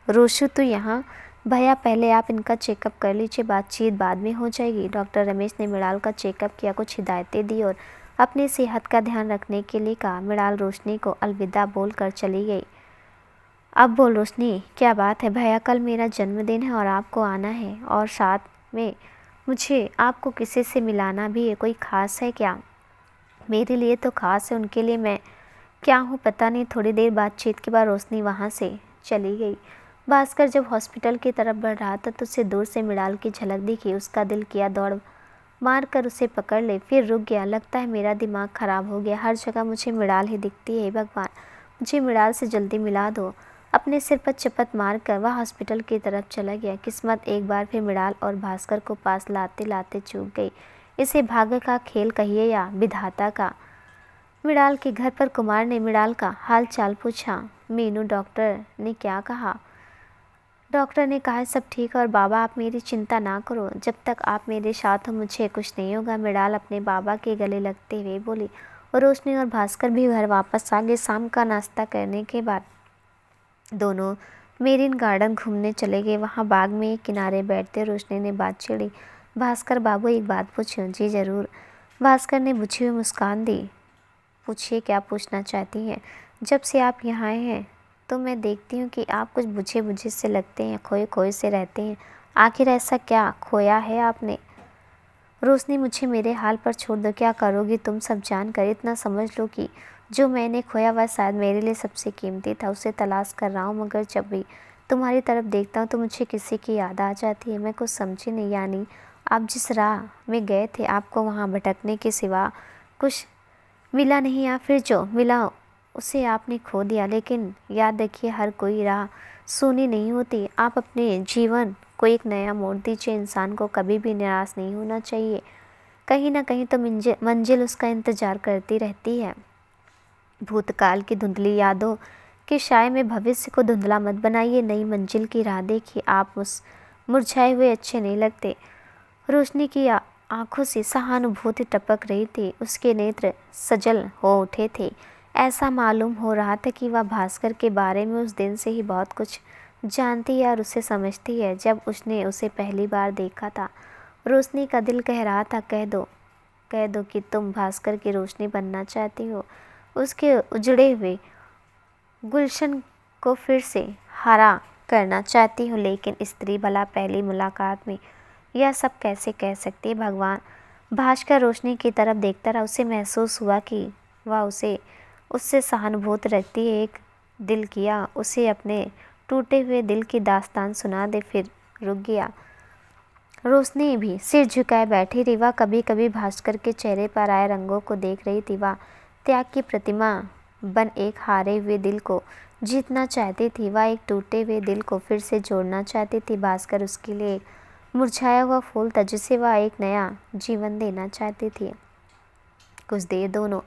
रोशू तू यहाँ? भैया पहले आप इनका चेकअप कर लीजिए, बातचीत बाद में हो जाएगी। डॉक्टर रमेश ने मृणाल का चेकअप किया, कुछ हिदायतें दी और अपनी सेहत का ध्यान रखने के लिए कहा। मृणाल रोशनी को अलविदा बोलकर चली गई। अब बोल रोशनी, क्या बात है? भैया कल मेरा जन्मदिन है और आपको आना है, और साथ में मुझे आपको किसी से मिलाना भी है। कोई ख़ास है क्या? मेरे लिए तो ख़ास है, उनके लिए मैं क्या हूँ पता नहीं। थोड़ी देर बातचीत के बाद रोशनी वहाँ से चली गई। भास्कर जब हॉस्पिटल की तरफ बढ़ रहा था तो उसे दूर से मृणाल की झलक दिखी। उसका दिल किया दौड़ मार कर उसे पकड़ ले, फिर रुक गया। लगता है मेरा दिमाग ख़राब हो गया, हर जगह मुझे मृणाल ही दिखती है। भगवान, मुझे मृणाल से जल्दी मिला दो। अपने सिर पर चपत मार कर वह हॉस्पिटल की तरफ चला गया। किस्मत एक बार फिर मृणाल और भास्कर को पास लाते लाते चूक गई। इसे भाग्य का खेल कहिए या विधाता का। मृणाल के घर पर कुमार ने मृणाल का हाल चाल पूछा। मीनू, डॉक्टर ने क्या कहा? डॉक्टर ने कहा सब ठीक है, और बाबा आप मेरी चिंता ना करो, जब तक आप मेरे साथ हो मुझे कुछ नहीं होगा। मृणाल अपने बाबा के गले लगते हुए बोली। और रोशनी और भास्कर भी घर वापस आ गए। शाम का नाश्ता करने के बाद दोनों मेरिन गार्डन घूमने चले गए। वहाँ बाग में एक किनारे बैठते रोशनी ने बात छेड़ी। भास्कर बाबू एक बात पूछूं? जी ज़रूर। भास्कर ने बुझी हुई मुस्कान दी। पूछिए, क्या पूछना चाहती हैं? जब से आप यहाँ आए हैं तो मैं देखती हूँ कि आप कुछ बुझे बुझे से लगते हैं, खोए खोए से रहते हैं। आखिर ऐसा क्या खोया है आपने? रोशनी, मुझे मेरे हाल पर छोड़ दो, क्या करोगी तुम सब जानकर? इतना समझ लो कि जो मैंने खोया वह शायद मेरे लिए सबसे कीमती था, उसे तलाश कर रहा हूँ। मगर जब भी तुम्हारी तरफ देखता हूँ तो मुझे किसी की याद आ जाती है। मैं कुछ समझी नहीं, यानी आप जिस राह में गए थे आपको वहाँ भटकने के सिवा कुछ मिला नहीं, या फिर जो मिला उसे आपने खो दिया। लेकिन याद रखिए, हर कोई राह सूनी नहीं होती। आप अपने जीवन को एक नया मोड़ दीजिए। इंसान को कभी भी निराश नहीं होना चाहिए, कहीं ना कहीं तो मंजिल उसका इंतज़ार करती रहती है। भूतकाल की धुंधली यादों के साए में भविष्य को धुंधला मत बनाइए, नई मंजिल की राह देखिए। आप उस मुरझाए हुए अच्छे नहीं लगते। रोशनी की आंखों से सहानुभूति टपक रही थी, उसके नेत्र सजल हो उठे थे। ऐसा मालूम हो रहा था कि वह भास्कर के बारे में उस दिन से ही बहुत कुछ जानती है और उसे समझती है। जब उसने उसे पहली बार देखा था रोशनी का दिल कह रहा था, कह दो कह दो कि तुम भास्कर की रोशनी बनना चाहती हो, उसके उजड़े हुए गुलशन को फिर से हरा करना चाहती हो। लेकिन स्त्री भला पहली मुलाकात में यह सब कैसे कह सकती है? भगवान भास्कर रोशनी की तरफ देखता रहा। उसे महसूस हुआ कि वह उससे सहानुभूति रखती है। एक दिल किया उसे अपने टूटे हुए दिल की दास्तान सुना दे, फिर रुक गया। रोशनी भी सिर झुकाए बैठी रही। वह कभी कभी भास्कर के चेहरे पर आए रंगों को देख रही थी। वह त्याग की प्रतिमा बन एक हारे हुए दिल को जीतना चाहती थी। वह एक टूटे हुए दिल को फिर से जोड़ना चाहती थी। भास्कर उसके लिए एक मुरझाया हुआ फूल था जिसे वह एक नया जीवन देना चाहती थी। कुछ देर दोनों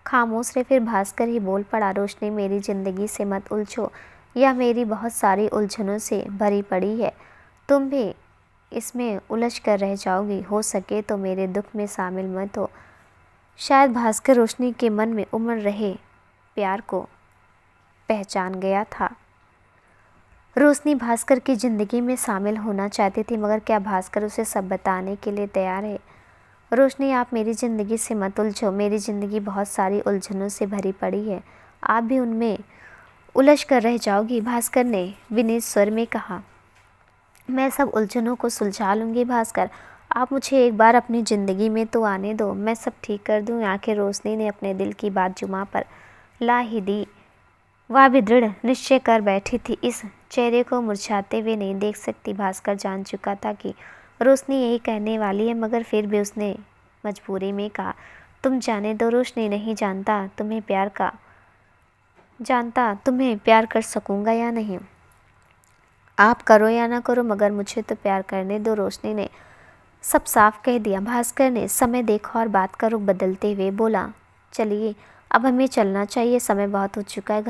खामोश रहे, फिर भास्कर ही बोल पड़ा, रोशनी मेरी ज़िंदगी से मत उलझो, यह मेरी बहुत सारी उलझनों से भरी पड़ी है। तुम भी इसमें उलझ कर रह जाओगी। हो सके तो मेरे दुख में शामिल मत हो। शायद भास्कर रोशनी के मन में उमड़ रहे प्यार को पहचान गया था। रोशनी भास्कर की ज़िंदगी में शामिल होना चाहती थी, मगर क्या भास्कर उसे सब बताने के लिए तैयार है? रोशनी, आप मेरी ज़िंदगी से मत उलझो। मेरी ज़िंदगी बहुत सारी उलझनों से भरी पड़ी है, आप भी उनमें उलझ कर रह जाओगी। भास्कर ने विनीत स्वर में कहा, मैं सब उलझनों को सुलझा लूँगी भास्कर, आप मुझे एक बार अपनी ज़िंदगी में तो आने दो, मैं सब ठीक कर दूँ। आखिर रोशनी ने अपने दिल की बात जुमा पर ला ही दी। वह भी दृढ़ निश्चय कर बैठी थी, इस चेहरे को मुरझाते हुए नहीं देख सकती। भास्कर जान चुका था कि रोशनी यही कहने वाली है, मगर फिर भी उसने मजबूरी में कहा, तुम जाने दो रोशनी, नहीं जानता तुम्हें प्यार कर सकूँगा या नहीं। आप करो या ना करो, मगर मुझे तो प्यार करने दो। रोशनी ने सब साफ कह दिया। भास्कर ने समय देखा और बात का रुख बदलते हुए बोला, चलिए अब हमें चलना चाहिए, समय बहुत हो चुका है।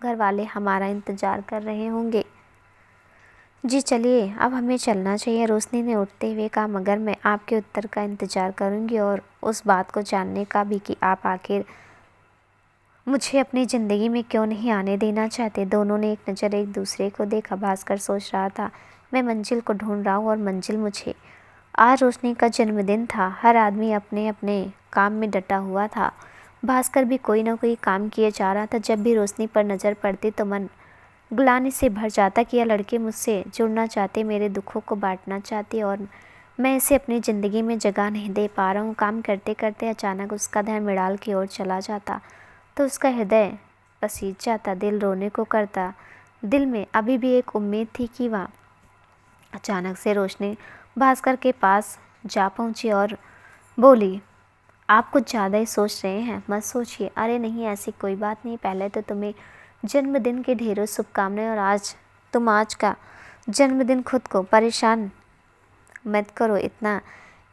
घर वाले हमारा इंतज़ार कर रहे होंगे। जी चलिए अब हमें चलना चाहिए, रोशनी ने उठते हुए कहा, मगर मैं आपके उत्तर का इंतज़ार करूंगी और उस बात को जानने का भी कि आप आखिर मुझे अपनी ज़िंदगी में क्यों नहीं आने देना चाहते। दोनों ने एक नज़र एक दूसरे को देखा। भास्कर सोच रहा था, मैं मंजिल को ढूंढ रहा हूँ और मंजिल मुझे। आज रोशनी का जन्मदिन था। हर आदमी अपने अपने काम में डटा हुआ था। भास्कर भी कोई ना कोई काम किए जा रहा था। जब भी रोशनी पर नज़र पड़ती तो मन ग्लानि से भर जाता कि यह लड़की मुझसे जुड़ना चाहती, मेरे दुखों को बांटना चाहती और मैं इसे अपनी ज़िंदगी में जगह नहीं दे पा रहा हूँ। काम करते करते अचानक उसका ध्यान मृणाल की ओर चला जाता तो उसका हृदय पसीज जाता, दिल रोने को करता। दिल में अभी भी एक उम्मीद थी कि वह अचानक से रोशनी भास्कर के पास जा पहुंची और बोली, आप कुछ ज़्यादा ही सोच रहे हैं, मत सोचिए। अरे नहीं, ऐसी कोई बात नहीं। पहले तो तुम्हें जन्मदिन की ढेरों शुभकामनाएं और आज का जन्मदिन, खुद को परेशान मत करो। इतना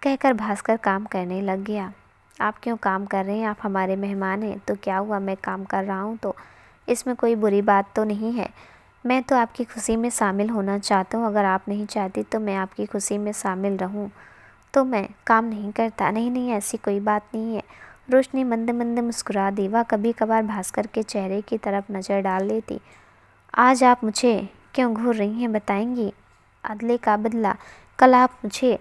कहकर भास्कर काम करने लग गया। आप क्यों काम कर रहे हैं? आप हमारे मेहमान हैं। तो क्या हुआ, मैं काम कर रहा हूँ तो इसमें कोई बुरी बात तो नहीं है। मैं तो आपकी खुशी में शामिल होना चाहता हूँ। अगर आप नहीं चाहती तो मैं आपकी खुशी में शामिल रहूँ तो मैं काम नहीं करता। नहीं नहीं, ऐसी कोई बात नहीं है। रोशनी मंद मंद मुस्कुरा दी। वह कभी कभार भास्कर के चेहरे की तरफ नज़र डाल लेती। आज आप मुझे क्यों घूर रही हैं, बताएंगी? अदले का बदला, कल आप मुझे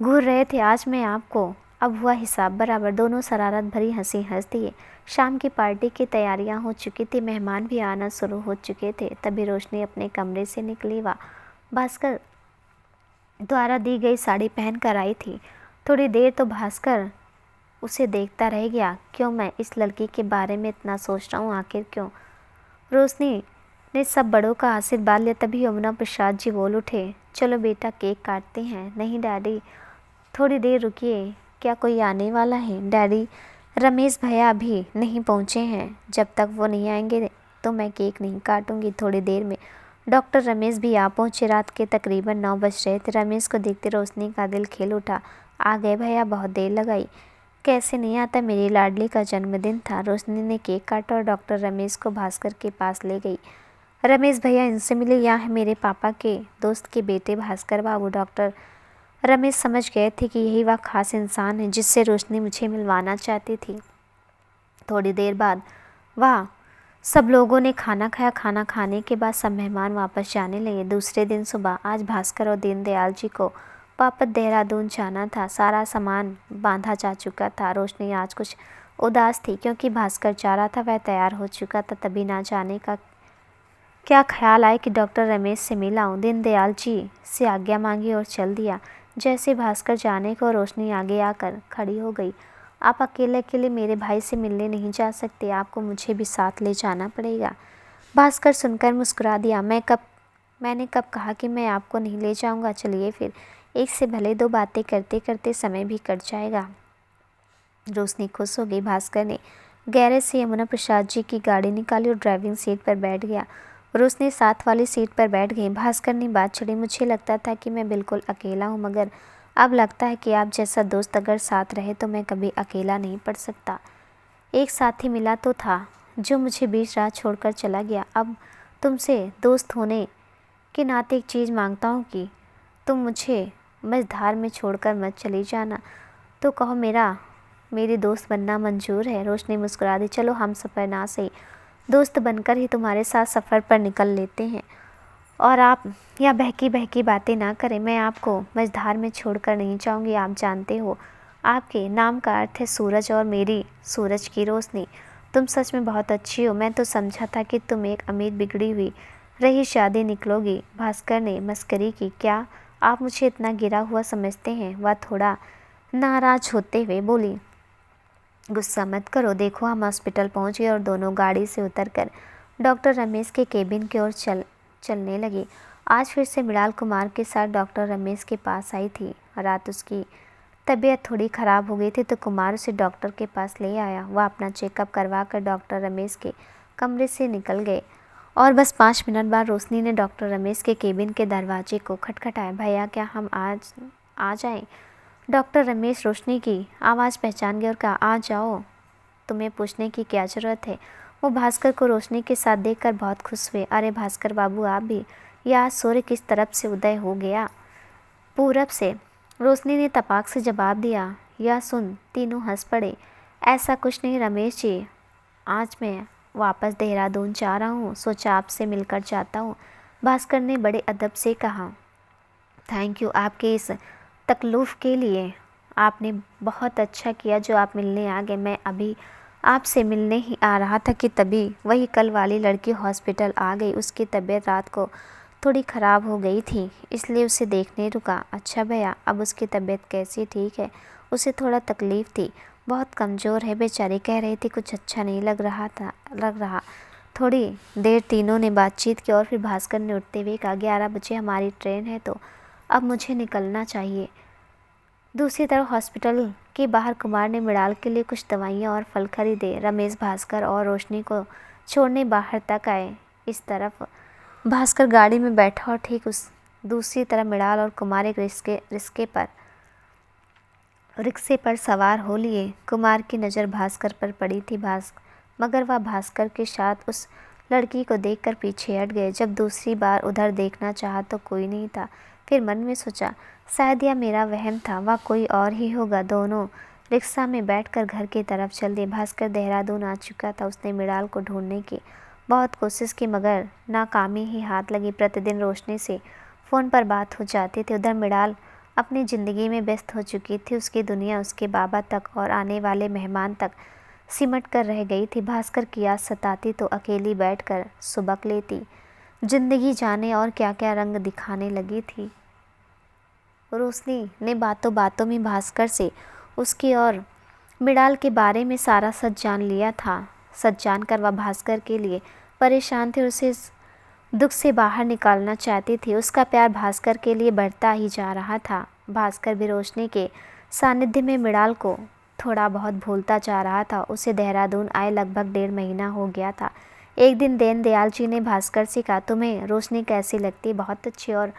घूर रहे थे, आज मैं आपको। अब हुआ हिसाब बराबर। दोनों शरारत भरी हंसी हंस दिए। शाम की पार्टी की तैयारियां हो चुकी थी, मेहमान भी आना शुरू हो चुके थे। तभी रोशनी अपने कमरे से निकली। वह भास्कर द्वारा दी गई साड़ी पहन कर आई थी। थोड़ी देर तो भास्कर उसे देखता रह गया। क्यों मैं इस लड़की के बारे में इतना सोच रहा हूँ, आखिर क्यों? रोशनी ने सब बड़ों का आशीर्वाद लिया। तभी यमुना प्रसाद जी बोल उठे, चलो बेटा केक काटते हैं। नहीं डैडी, थोड़ी देर रुकिए, क्या कोई आने वाला है? डैडी, रमेश भैया अभी नहीं पहुँचे हैं, जब तक वो नहीं आएंगे तो मैं केक नहीं काटूंगी। थोड़ी देर में डॉक्टर रमेश भी आ पहुँचे। रात के तकरीबन 9 बज रहे थे। रमेश को देखते रोशनी का दिल खिल उठा। आ गए भैया, बहुत देर लगाई। कैसे नहीं आता, मेरी लाडली का जन्मदिन था। रोशनी ने केक काटा और डॉक्टर रमेश को भास्कर के पास ले गई। रमेश भैया, इनसे मिले, यहाँ है मेरे पापा के दोस्त के बेटे भास्कर बाबू। डॉक्टर रमेश समझ गए थे कि यही वह खास इंसान है जिससे रोशनी मुझे मिलवाना चाहती थी। थोड़ी देर बाद वह सब लोगों ने खाना खाया। खाना खाने के बाद सब मेहमान वापस जाने लगे। दूसरे दिन सुबह आज भास्कर और दीनदयाल जी को वापस देहरादून जाना था। सारा सामान बांधा जा चुका था। रोशनी आज कुछ उदास थी क्योंकि भास्कर जा रहा था, वह तैयार हो चुका था। तभी ना जाने का क्या ख्याल आया कि डॉक्टर रमेश से मिला हूँ। दीनदयाल जी से आज्ञा मांगी और चल दिया। जैसे भास्कर जाने को रोशनी आगे आकर खड़ी हो गई। आप अकेले अकेले मेरे भाई से मिलने नहीं जा सकते, आपको मुझे भी साथ ले जाना पड़ेगा। भास्कर सुनकर मुस्कुरा दिया। मैंने कब कहा कि मैं आपको नहीं ले जाऊंगा। चलिए फिर, एक से भले दो बातें करते करते समय भी कट जाएगा। रोशनी खुश हो गई। भास्कर ने गैरेज से यमुना प्रसाद जी की गाड़ी निकाली और ड्राइविंग सीट पर बैठ गया। रोशनी साथ वाली सीट पर बैठ गई। भास्कर ने बात छेड़ी। मुझे लगता था कि मैं बिल्कुल अकेला हूँ, मगर अब लगता है कि आप जैसा दोस्त अगर साथ रहे तो मैं कभी अकेला नहीं पड़ सकता। एक साथी मिला तो था जो मुझे बीच राह छोड़कर चला गया। अब तुमसे दोस्त होने के नाते एक चीज़ मांगता हूँ कि तुम मुझे मझधार में छोड़कर मत चली जाना। तो कहो मेरी दोस्त बनना मंजूर है। रोशनी मुस्कुरा दी। चलो हम सफ़र ना सही, दोस्त बनकर ही तुम्हारे साथ सफ़र पर निकल लेते हैं। और आप यह बहकी बहकी बातें ना करें। मैं आपको मझधार में छोड़कर नहीं जाऊंगी। आप जानते हो आपके नाम का अर्थ है सूरज और मेरी सूरज की रोशनी। तुम सच में बहुत अच्छी हो। मैं तो समझा था कि तुम एक अमीर बिगड़ी हुई रही शादी निकलोगी। भास्कर ने मस्करी की। क्या आप मुझे इतना गिरा हुआ समझते हैं? वह थोड़ा नाराज होते हुए बोली। गुस्सा मत करो, देखो हम हॉस्पिटल पहुंच गए और दोनों गाड़ी से उतरकर डॉक्टर रमेश के केबिन की ओर चलने लगे। आज फिर से मृणाल कुमार के साथ डॉक्टर रमेश के पास आई थी। रात उसकी तबीयत थोड़ी ख़राब हो गई थी तो कुमार उसे डॉक्टर के पास ले आया। वह अपना चेकअप करवा कर डॉक्टर रमेश के कमरे से निकल गए और बस 5 मिनट बाद रोशनी ने डॉक्टर रमेश के केबिन के दरवाजे को खटखटाया। भैया, क्या हम आज आ जाएं? डॉक्टर रमेश रोशनी की आवाज़ पहचान गए और कहा, आ जाओ, तुम्हें पूछने की क्या ज़रूरत है। वो भास्कर को रोशनी के साथ देखकर बहुत खुश हुए। अरे भास्कर बाबू, आप भी? या सूर्य किस तरफ से उदय हो गया? पूरब से, रोशनी ने तपाक से जवाब दिया। यह सुन तीनों हंस पड़े। ऐसा कुछ नहीं रमेश जी, आज मैं वापस देहरादून जा रहा हूँ, सोचा आपसे मिलकर जाता हूँ। भास्कर ने बड़े अदब से कहा। थैंक यू आपके इस तकल्लुफ़ के लिए। आपने बहुत अच्छा किया जो आप मिलने आ गए। मैं अभी आपसे मिलने ही आ रहा था कि तभी वही कल वाली लड़की हॉस्पिटल आ गई। उसकी तबीयत रात को थोड़ी ख़राब हो गई थी, इसलिए उसे देखने रुका। अच्छा भैया, अब उसकी तबीयत कैसी? ठीक है, उसे थोड़ा तकलीफ़ थी, बहुत कमज़ोर है बेचारी। कह रही थी कुछ अच्छा नहीं लग रहा। थोड़ी देर तीनों ने बातचीत की और फिर भास्कर ने उठते हुए कहा, 11 बजे हमारी ट्रेन है तो अब मुझे निकलना चाहिए। दूसरी तरफ हॉस्पिटल के बाहर कुमार ने मृणाल के लिए कुछ दवाइयाँ और फल खरीदे। रमेश भास्कर और रोशनी को छोड़ने बाहर तक आए। इस तरफ भास्कर गाड़ी में बैठा और ठीक उस दूसरी तरफ मृणाल और कुमार एक रिक्शे पर सवार हो लिए। कुमार की नज़र भास्कर पर पड़ी थी, मगर वह भास्कर के साथ उस लड़की को देखकर पीछे हट गए। जब दूसरी बार उधर देखना चाहा तो कोई नहीं था। फिर मन में सोचा, शायद यह मेरा वहम था, वह कोई और ही होगा। दोनों रिक्शा में बैठकर घर की तरफ चल दिए। भास्कर देहरादून आ चुका था। उसने मृणाल को ढूंढने की बहुत कोशिश की, मगर नाकामी ही हाथ लगी। प्रतिदिन रोशनी से फ़ोन पर बात हो जाती थी। उधर मृणाल अपनी ज़िंदगी में व्यस्त हो चुकी थी। उसकी दुनिया उसके बाबा तक और आने वाले मेहमान तक सिमट कर रह गई थी। भास्कर की याद सताती तो अकेली बैठकर सुबक लेती। जिंदगी जाने और क्या क्या रंग दिखाने लगी थी। रोशनी ने बातों बातों में भास्कर से उसकी और मृणाल के बारे में सारा सच जान लिया था। सच जानकर वह भास्कर के लिए परेशान थी और उसे इस दुख से बाहर निकालना चाहती थी। उसका प्यार भास्कर के लिए बढ़ता ही जा रहा था। भास्कर भी रोशनी के सानिध्य में मृणाल को थोड़ा बहुत भूलता जा रहा था। उसे देहरादून आए लगभग 1.5 महीना हो गया था। एक दिन दीनदयाल जी ने भास्कर से कहा, तुम्हें रोशनी कैसी लगती? बहुत अच्छी और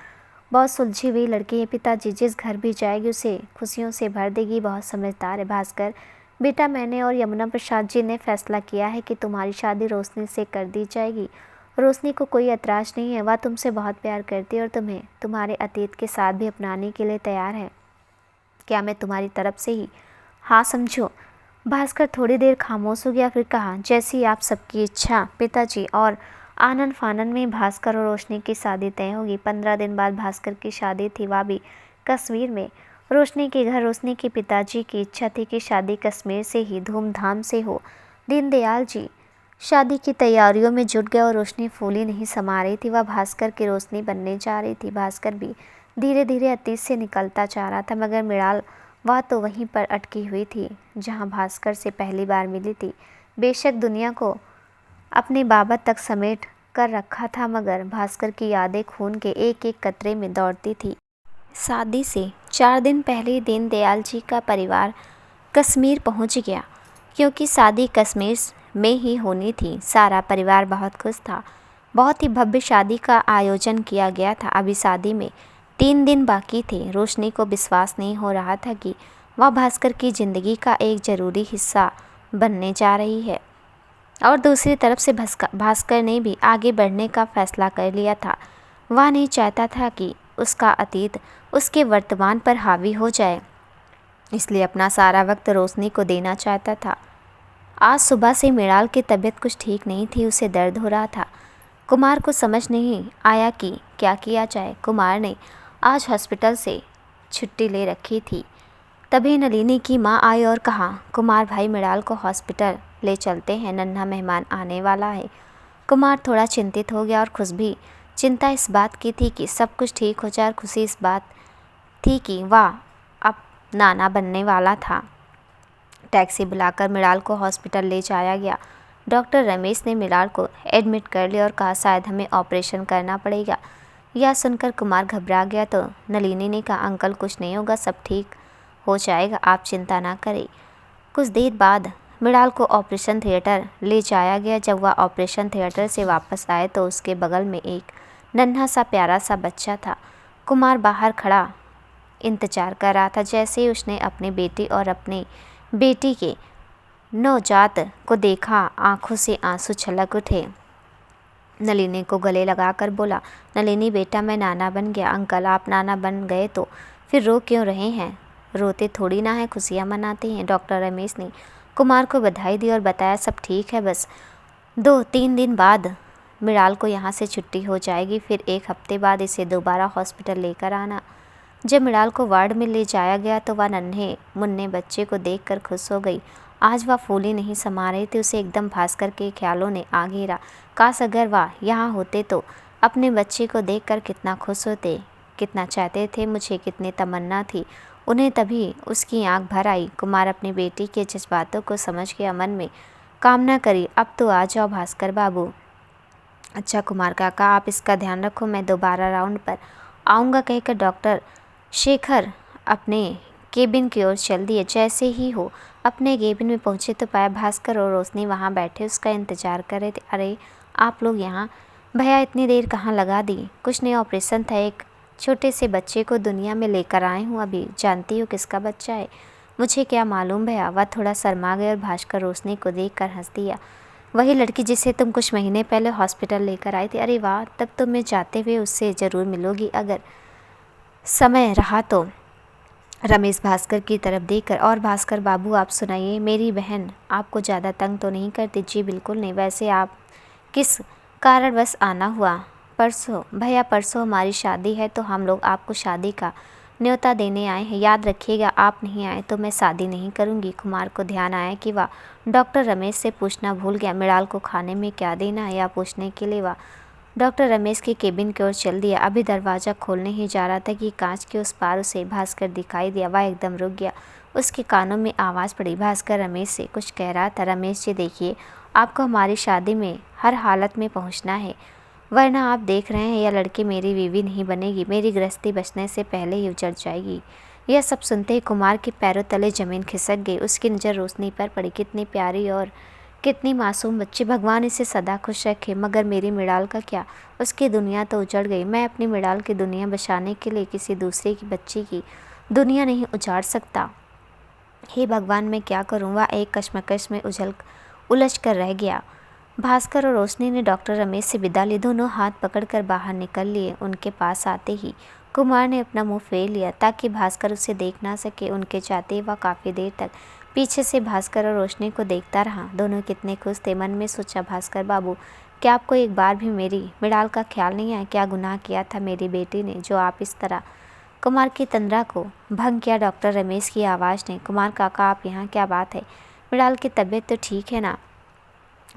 बहुत सुलझी हुई लड़की है। पिताजी जिस घर भी जाएगी उसे खुशियों से भर देगी। बहुत समझदार है। भास्कर बेटा, मैंने और यमुना प्रसाद जी ने फैसला किया है कि तुम्हारी शादी रोशनी से कर दी जाएगी। रोशनी को कोई एतराज़ नहीं है। वह तुमसे बहुत प्यार करती है और तुम्हें तुम्हारे अतीत के साथ भी अपनाने के लिए तैयार है। क्या मैं तुम्हारी तरफ से ही हाँ समझो? भास्कर थोड़ी देर खामोश हो गया, फिर कहा, जैसी आप सबकी इच्छा पिताजी। और आनन फानन में भास्कर और रोशनी की शादी तय होगी। 15 दिन बाद भास्कर की शादी थी। वह भी कश्मीर में रोशनी के घर रोशनी के पिताजी की इच्छा थी कि शादी कश्मीर से ही धूमधाम से हो। दीनदयाल जी शादी की तैयारियों में जुट गए और रोशनी फूली नहीं समा रही थी, वह भास्कर की रोशनी बनने जा रही थी। भास्कर भी धीरे धीरे अतीत से निकलता जा रहा था, मगर मृणाल वह तो वहीं पर अटकी हुई थी जहां भास्कर से पहली बार मिली थी। बेशक दुनिया को अपने बाबत तक समेट कर रखा था, मगर भास्कर की यादें खून के एक एक कतरे में दौड़ती थी। शादी से 4 दिन पहले दीनदयाल जी का परिवार कश्मीर पहुंच गया, क्योंकि शादी कश्मीर में ही होनी थी। सारा परिवार बहुत खुश था। बहुत ही भव्य शादी का आयोजन किया गया था। अभी शादी में 3 दिन बाकी थे। रोशनी को विश्वास नहीं हो रहा था कि वह भास्कर की ज़िंदगी का एक ज़रूरी हिस्सा बनने जा रही है, और दूसरी तरफ से भास्कर ने भी आगे बढ़ने का फैसला कर लिया था। वह नहीं चाहता था कि उसका अतीत उसके वर्तमान पर हावी हो जाए, इसलिए अपना सारा वक्त रोशनी को देना चाहता था। आज सुबह से मृणाल की तबीयत कुछ ठीक नहीं थी, उसे दर्द हो रहा था। कुमार को समझ नहीं आया कि क्या किया जाए। कुमार ने आज हॉस्पिटल से छुट्टी ले रखी थी। तभी नलिनी की माँ आई और कहा, कुमार भाई मृणाल को हॉस्पिटल ले चलते हैं, नन्हा मेहमान आने वाला है। कुमार थोड़ा चिंतित हो गया और खुश भी। चिंता इस बात की थी कि सब कुछ ठीक हो जाए, और खुशी इस बात थी कि वह अब नाना बनने वाला था। टैक्सी बुलाकर मृणाल को हॉस्पिटल ले जाया गया। डॉक्टर रमेश ने मृणाल को एडमिट कर लिया और कहा, शायद हमें ऑपरेशन करना पड़ेगा। यह सुनकर कुमार घबरा गया तो नलिनी ने कहा, अंकल कुछ नहीं होगा, सब ठीक हो जाएगा, आप चिंता ना करें। कुछ देर बाद मृणाल को ऑपरेशन थिएटर ले जाया गया। जब वह ऑपरेशन थिएटर से वापस आए तो उसके बगल में एक नन्हा सा प्यारा सा बच्चा था। कुमार बाहर खड़ा इंतजार कर रहा था। जैसे ही उसने अपनी बेटी और अपनी बेटी के नवजात को देखा, आंखों से आंसू छलक उठे। नलिनी को गले लगाकर बोला, नलिनी बेटा मैं नाना बन गया। अंकल आप नाना बन गए तो फिर रो क्यों रहे हैं? रोते थोड़ी ना है, खुशियाँ मनाते हैं। डॉक्टर रमेश ने कुमार को बधाई दी और बताया, सब ठीक है, बस 2-3 दिन बाद मृणाल को यहाँ से छुट्टी हो जाएगी, फिर 1 हफ्ते बाद इसे दोबारा हॉस्पिटल लेकर आना। जब मृणाल को वार्ड में ले जाया गया तो वह नन्हे मुन्ने बच्चे को देखकर खुश हो गई। आज वह फूली नहीं समा रही थी। उसे एकदम भास्कर के ख्यालों ने आ घेरा। काश अगर वह यहाँ होते तो अपने बच्चे को देखकर कितना खुश होते, कितना चाहते थे, मुझे कितनी तमन्ना थी उन्हें। तभी उसकी आंख भर आई। कुमार अपनी बेटी के जज्बातों को समझ गया, मन में कामना करी, अब तो आ जाओ भास्कर बाबू। अच्छा कुमार काका आप इसका ध्यान रखो, मैं दोबारा राउंड पर आऊँगा, कहकर डॉक्टर शेखर अपने केबिन की ओर चल दिए। जैसे ही हो अपने केबिन में पहुंचे तो पाया भास्कर और रोशनी वहां बैठे उसका इंतजार कर रहे थे। अरे आप लोग यहाँ, भैया इतनी देर कहाँ लगा दी? कुछ नहीं, ऑपरेशन था, एक छोटे से बच्चे को दुनिया में लेकर आए हूँ। अभी जानती हो किसका बच्चा है? मुझे क्या मालूम भैया। वह थोड़ा शर्मा गए और भास्कर रोशनी को देख कर हंस दिया। वही लड़की जिसे तुम कुछ महीने पहले हॉस्पिटल लेकर आए थे? अरे वाह, तब तो मैं जाते हुए उससे ज़रूर मिलोगी अगर समय रहा तो। रमेश भास्कर की तरफ देखकर, और भास्कर बाबू आप सुनाइए, मेरी बहन आपको ज़्यादा तंग तो नहीं करती? जी बिल्कुल नहीं। वैसे आप किस कारणवश आना हुआ? परसों भैया, परसों हमारी शादी है तो हम लोग आपको शादी का न्योता देने आए हैं। याद रखिएगा, आप नहीं आए तो मैं शादी नहीं करूंगी। कुमार को ध्यान आया कि वह डॉक्टर रमेश से पूछना भूल गया, मृणाल को खाने में क्या देना है, या पूछने के लिए वह डॉक्टर रमेश के केबिन की ओर चल दिया। अभी दरवाज़ा खोलने ही जा रहा था कि कांच के उस पार उसे भास्कर दिखाई दिया। वह एकदम रुक गया। उसके कानों में आवाज़ पड़ी। भास्कर रमेश से कुछ कह रहा था। रमेश जी देखिए, आपको हमारी शादी में हर हालत में पहुंचना है, वरना आप देख रहे हैं यह लड़की मेरी बीवी नहीं बनेगी, मेरी गृहस्थी बचने से पहले ही उजड़ जाएगी। यह सब सुनते ही कुमार के पैरों तले ज़मीन खिसक गई। उसकी नज़र रोशनी पर पड़ी। कितनी प्यारी और कितनी मासूम बच्ची, भगवान इसे सदा खुश रखे। मगर मेरी मृणाल का क्या? उसकी दुनिया तो उजड़ गई। मैं अपनी मृणाल की दुनिया बसाने के लिए किसी दूसरे की बच्ची की दुनिया नहीं उजाड़ सकता। हे भगवान, मैं क्या करूँ? वह एक कश्मकश में उलझ कर रह गया। भास्कर और रोशनी ने डॉक्टर रमेश से विदा ली। दोनों हाथ पकड़कर बाहर निकल लिए। उनके पास आते ही कुमार ने अपना मुंह फेर लिया ताकि भास्कर उसे देख ना सके। उनके चाहते वह काफ़ी देर तक पीछे से भास्कर और रोशनी को देखता रहा। दोनों कितने खुश थे। मन में सोचा, भास्कर बाबू, क्या आपको एक बार भी मेरी मृणाल का ख्याल नहीं आया? क्या गुनाह किया था मेरी बेटी ने जो आप इस तरह कुमार की तंद्रा को भंग किया डॉक्टर रमेश की आवाज़ ने। कुमार काका, आप यहाँ, क्या बात है? मृणाल की तबीयत तो ठीक है ना?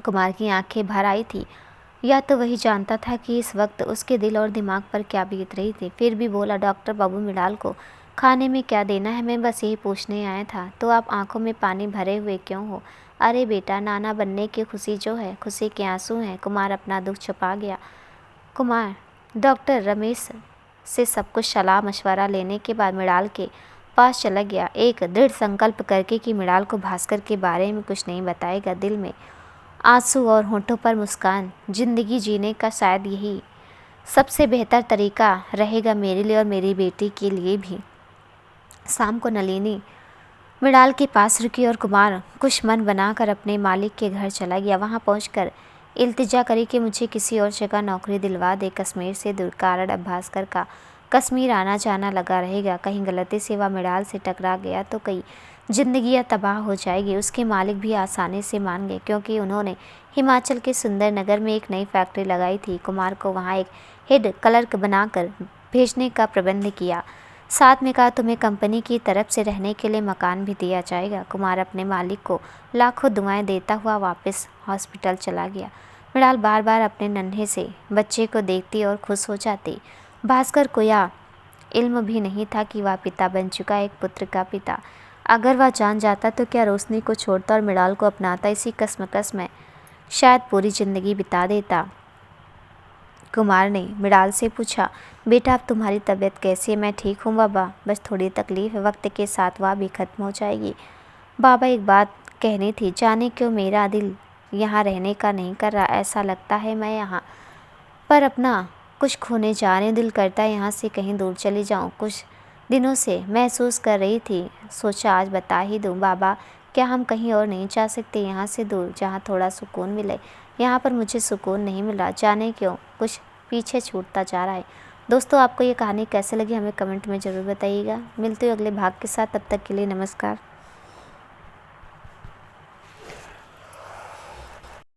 कुमार की आंखें भर आई थी। या तो वही जानता था कि इस वक्त उसके दिल और दिमाग पर क्या बीत रही थी। फिर भी बोला, डॉक्टर बाबू, मृणाल को खाने में क्या देना है? मैं बस यही पूछने आया था। तो आप आंखों में पानी भरे हुए क्यों हो? अरे बेटा, नाना बनने की खुशी जो है, खुशी के आंसू हैं। कुमार अपना दुख छुपा गया। कुमार डॉक्टर रमेश से सब कुछ सलाह मशवरा लेने के बाद मृणाल के पास चला गया, एक दृढ़ संकल्प करके कि मृणाल को भास्कर के बारे में कुछ नहीं बताएगा। दिल में आंसू और होठों पर मुस्कान। जिंदगी जीने का शायद यही सबसे बेहतर तरीका रहेगा, मेरे लिए और मेरी बेटी के लिए भी। शाम को नलिनी मृणाल के पास रुकी और कुमार कुछ मन बनाकर अपने मालिक के घर चला गया। वहां पहुंचकर इल्तिजा करी कि मुझे किसी और जगह नौकरी दिलवा दे, कश्मीर से दूर। कारण अब भास्कर का कश्मीर आना जाना लगा रहेगा। कहीं गलती से वह मृणाल से टकरा गया तो कई जिंदगियां तबाह हो जाएगी। उसके मालिक भी आसानी से मान गए, क्योंकि उन्होंने हिमाचल के सुंदर नगर में एक नई फैक्ट्री लगाई थी। कुमार को वहाँ एक हेड क्लर्क बनाकर भेजने का प्रबंध किया। साथ में कहा, तुम्हें कंपनी की तरफ से रहने के लिए मकान भी दिया जाएगा। कुमार अपने मालिक को लाखों दुआएं देता हुआ वापस हॉस्पिटल चला गया। मृणाल बार बार अपने नन्हे से बच्चे को देखती और खुश हो जाती। भास्कर को यह इल्म भी नहीं था कि वह पिता बन चुका, एक पुत्र का पिता। अगर वह जान जाता तो क्या रोशनी को छोड़ता और मृणाल को अपनाता? इसी कश्मकश में शायद पूरी जिंदगी बिता देता। कुमार ने मृणाल से पूछा, बेटा अब तुम्हारी तबीयत कैसी है? मैं ठीक हूँ बाबा, बस थोड़ी तकलीफ है, वक्त के साथ वह भी खत्म हो जाएगी। बाबा, एक बात कहनी थी, जाने क्यों मेरा दिल यहाँ रहने का नहीं कर रहा। ऐसा लगता है मैं यहाँ पर अपना कुछ खोने जा रही हूँ। दिल करता है यहाँ से कहीं दूर चली जाऊँ। कुछ दिनों से महसूस कर रही थी, सोचा आज बता ही दूँ। बाबा, क्या हम कहीं और नहीं जा सकते यहाँ से दूर, जहाँ थोड़ा सुकून मिले? यहाँ पर मुझे सुकून नहीं मिला, जाने क्यों कुछ पीछे छूटता जा रहा है। दोस्तों, आपको ये कहानी कैसे लगी हमें कमेंट में ज़रूर बताइएगा। मिलते हैं अगले भाग के साथ, तब तक के लिए नमस्कार।